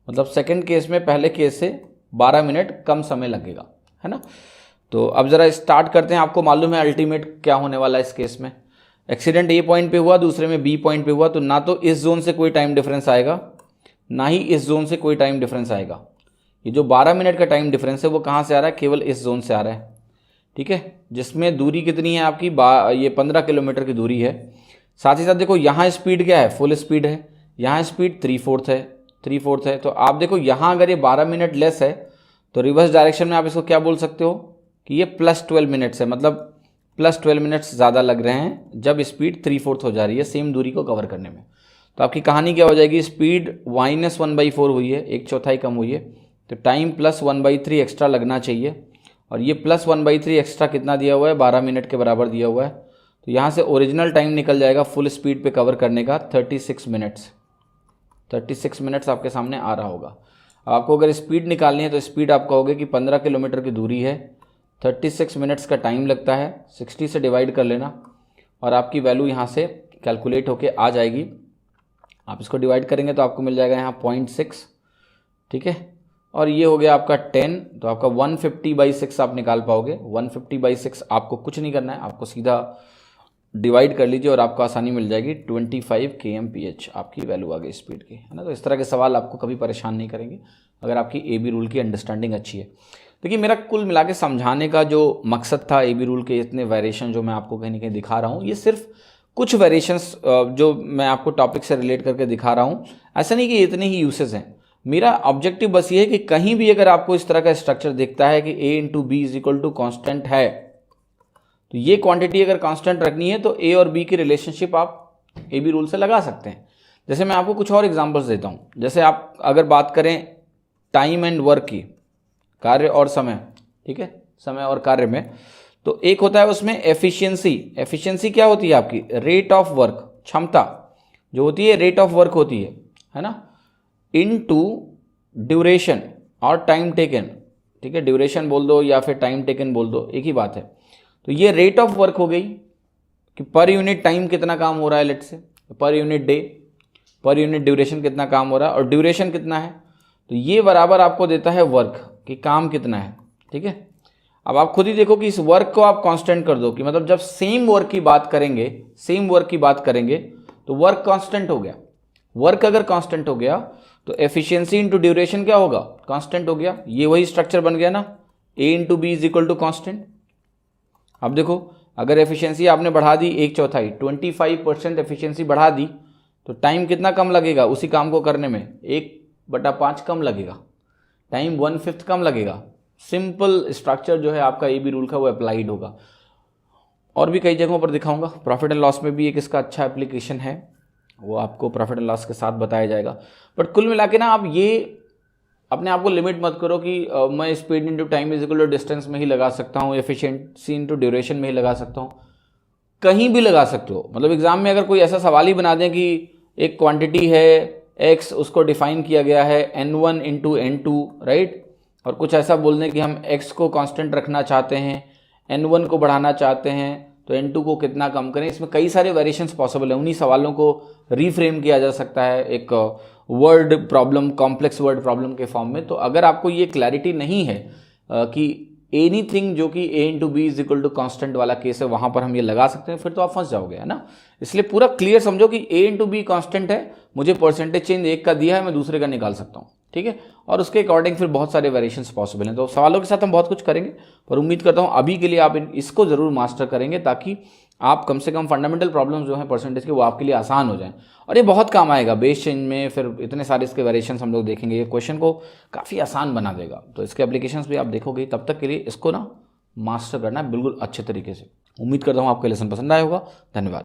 मतलब सेकंड केस में पहले केस से 12 मिनट कम समय लगेगा, है ना। तो अब ज़रा स्टार्ट करते हैं। आपको मालूम है अल्टीमेट क्या होने वाला है इस केस में। एक्सीडेंट A पॉइंट पे हुआ, दूसरे में B पॉइंट पे हुआ, तो ना तो इस जोन से कोई टाइम डिफरेंस आएगा, ना ही इस जोन से कोई टाइम डिफरेंस आएगा। ये जो 12 मिनट का टाइम डिफरेंस है वो कहाँ से आ रहा है? केवल इस जोन से आ रहा है। ठीक है, जिसमें दूरी कितनी है आपकी? ये 15 किलोमीटर की दूरी है। साथ ही साथ देखो यहाँ स्पीड क्या है? फुल स्पीड है। यहाँ स्पीड 3/4 है। तो आप देखो यहाँ अगर ये 12 मिनट लेस है, तो रिवर्स डायरेक्शन में आप इसको क्या बोल सकते हो कि ये +12 मिनट्स है। मतलब +12 मिनट्स ज़्यादा लग रहे हैं जब स्पीड 3/4 हो जा रही है सेम दूरी को कवर करने में। तो आपकी कहानी क्या हो जाएगी? स्पीड -1/4 हुई है, 1/4 कम हुई है, तो टाइम प्लस 1/3 एक्स्ट्रा लगना चाहिए, और ये प्लस 1/3 एक्स्ट्रा कितना दिया हुआ है, 12 मिनट के बराबर दिया हुआ है। तो यहाँ से ओरिजिनल टाइम निकल जाएगा फुल स्पीड पे कवर करने का 36 मिनट्स। 36 मिनट्स आपके सामने आ रहा होगा। आपको अगर स्पीड निकालनी है तो स्पीड आप कहोगे कि 15 किलोमीटर की दूरी है, 36 मिनट्स का टाइम लगता है, 60 से डिवाइड कर लेना और आपकी वैल्यू यहाँ से कैलकुलेट होके आ जाएगी। आप इसको डिवाइड करेंगे तो आपको मिल जाएगा यहाँ 0.6, ठीक है। और ये हो गया आपका 10, तो आपका 150/6 आप निकाल पाओगे। 150/6 आपको कुछ नहीं करना है, आपको सीधा डिवाइड कर लीजिए और आपको आसानी मिल जाएगी 25 kmph आपकी वैल्यू आ गई स्पीड की, है ना। तो इस तरह के सवाल आपको कभी परेशान नहीं करेंगे अगर आपकी AB रूल की अंडरस्टैंडिंग अच्छी है। देखिए मेरा कुल मिला के समझाने का जो मकसद था AB रूल के इतने वेरिएशन जो मैं आपको कहीं ना कहीं दिखा रहा हूँ, ये सिर्फ कुछ वेरिएशंस जो मैं आपको टॉपिक से रिलेट करके दिखा रहा हूँ, ऐसा नहीं कि इतने ही यूसेज हैं। मेरा ऑब्जेक्टिव बस ये है कि कहीं भी अगर आपको इस तरह का स्ट्रक्चर दिखता है कि A × B = कांस्टेंट है, तो ये क्वांटिटी अगर कांस्टेंट रखनी है तो A और B की रिलेशनशिप आप AB रूल से लगा सकते हैं। जैसे मैं आपको कुछ और एग्जांपल्स देता हूँ। जैसे आप अगर बात करें टाइम एंड वर्क की, कार्य और समय, ठीक है, समय और कार्य में, तो एक होता है उसमें एफिशिएंसी। एफिशिएंसी क्या होती है आपकी, रेट ऑफ वर्क, क्षमता जो होती है रेट ऑफ वर्क होती है ना, इनटू ड्यूरेशन और टाइम टेकन, ठीक है, ड्यूरेशन बोल दो या फिर टाइम टेकन बोल दो, एक ही बात है। तो ये रेट ऑफ वर्क हो गई कि पर यूनिट टाइम कितना काम हो रहा है, let's say per unit day, per unit duration कितना काम हो रहा है और ड्यूरेशन कितना है, तो ये बराबर आपको देता है वर्क कि काम कितना है, ठीक है। अब आप खुद ही देखो कि इस वर्क को आप कांस्टेंट कर दो कि मतलब जब सेम वर्क की बात करेंगे तो वर्क कांस्टेंट हो गया। वर्क अगर कांस्टेंट हो गया तो एफिशिएंसी इंटू ड्यूरेशन क्या होगा, कांस्टेंट हो गया। ये वही स्ट्रक्चर बन गया ना, A × B = कांस्टेंट। अब देखो अगर एफिशिएंसी आपने बढ़ा दी 1/4, 25% एफिशिएंसी बढ़ा दी, तो टाइम कितना कम लगेगा उसी काम को करने में, 1/5 कम लगेगा, टाइम 1/5 कम लगेगा। सिंपल स्ट्रक्चर जो है आपका AB रूल का वो अप्लाइड होगा। और भी कई जगहों पर दिखाऊंगा, प्रॉफिट एंड लॉस में भी एक इसका अच्छा एप्लीकेशन है, वो आपको प्रॉफिट एंड लॉस के साथ बताया जाएगा। बट कुल मिला के ना आप ये अपने आप को लिमिट मत करो कि मैं स्पीड इंटू टाइम = डिस्टेंस में ही लगा सकता हूँ, एफिशिएंसी इंटू ड्यूरेशन में ही लगा सकता हूँ, कहीं भी लगा सकते हो। मतलब एग्जाम में अगर कोई ऐसा सवाल ही बना दें कि एक क्वांटिटी है x, उसको डिफाइन किया गया है n1 × n2, राइट, और कुछ ऐसा बोल दें कि हम x को कांस्टेंट रखना चाहते हैं, n1 को बढ़ाना चाहते हैं, तो n2 को कितना कम करें। इसमें कई सारे वेरिएशंस पॉसिबल है, उन्हीं सवालों को रीफ्रेम किया जा सकता है एक word problem, complex word problem के फॉर्म में। तो अगर आपको ये क्लैरिटी नहीं है कि एनीथिंग जो कि A × B = कांस्टेंट वाला केस है वहां पर हम ये लगा सकते हैं, फिर तो आप फंस जाओगे, है ना। इसलिए पूरा क्लियर समझो कि A × B कांस्टेंट है, मुझे परसेंटेज चेंज एक का दिया है, मैं दूसरे का निकाल सकता हूँ, ठीक है, और उसके अकॉर्डिंग फिर बहुत सारे वेरिएशंस पॉसिबल हैं। तो सवालों के साथ हम बहुत कुछ करेंगे, पर उम्मीद करता हूँ अभी के लिए आप इसको जरूर मास्टर करेंगे ताकि आप कम से कम फंडामेंटल प्रॉब्लम्स जो हैं परसेंटेज के वो आपके लिए आसान हो जाएं, और ये बहुत काम आएगा बेस चेंज में। फिर इतने सारे इसके वेरिएशंस हम लोग देखेंगे, ये क्वेश्चन को काफ़ी आसान बना देगा। तो इसके एप्लीकेशंस भी आप देखोगे, तब तक के लिए इसको ना मास्टर करना है बिल्कुल अच्छे तरीके से। उम्मीद करता हूँ आपको लेसन पसंद आया होगा। धन्यवाद।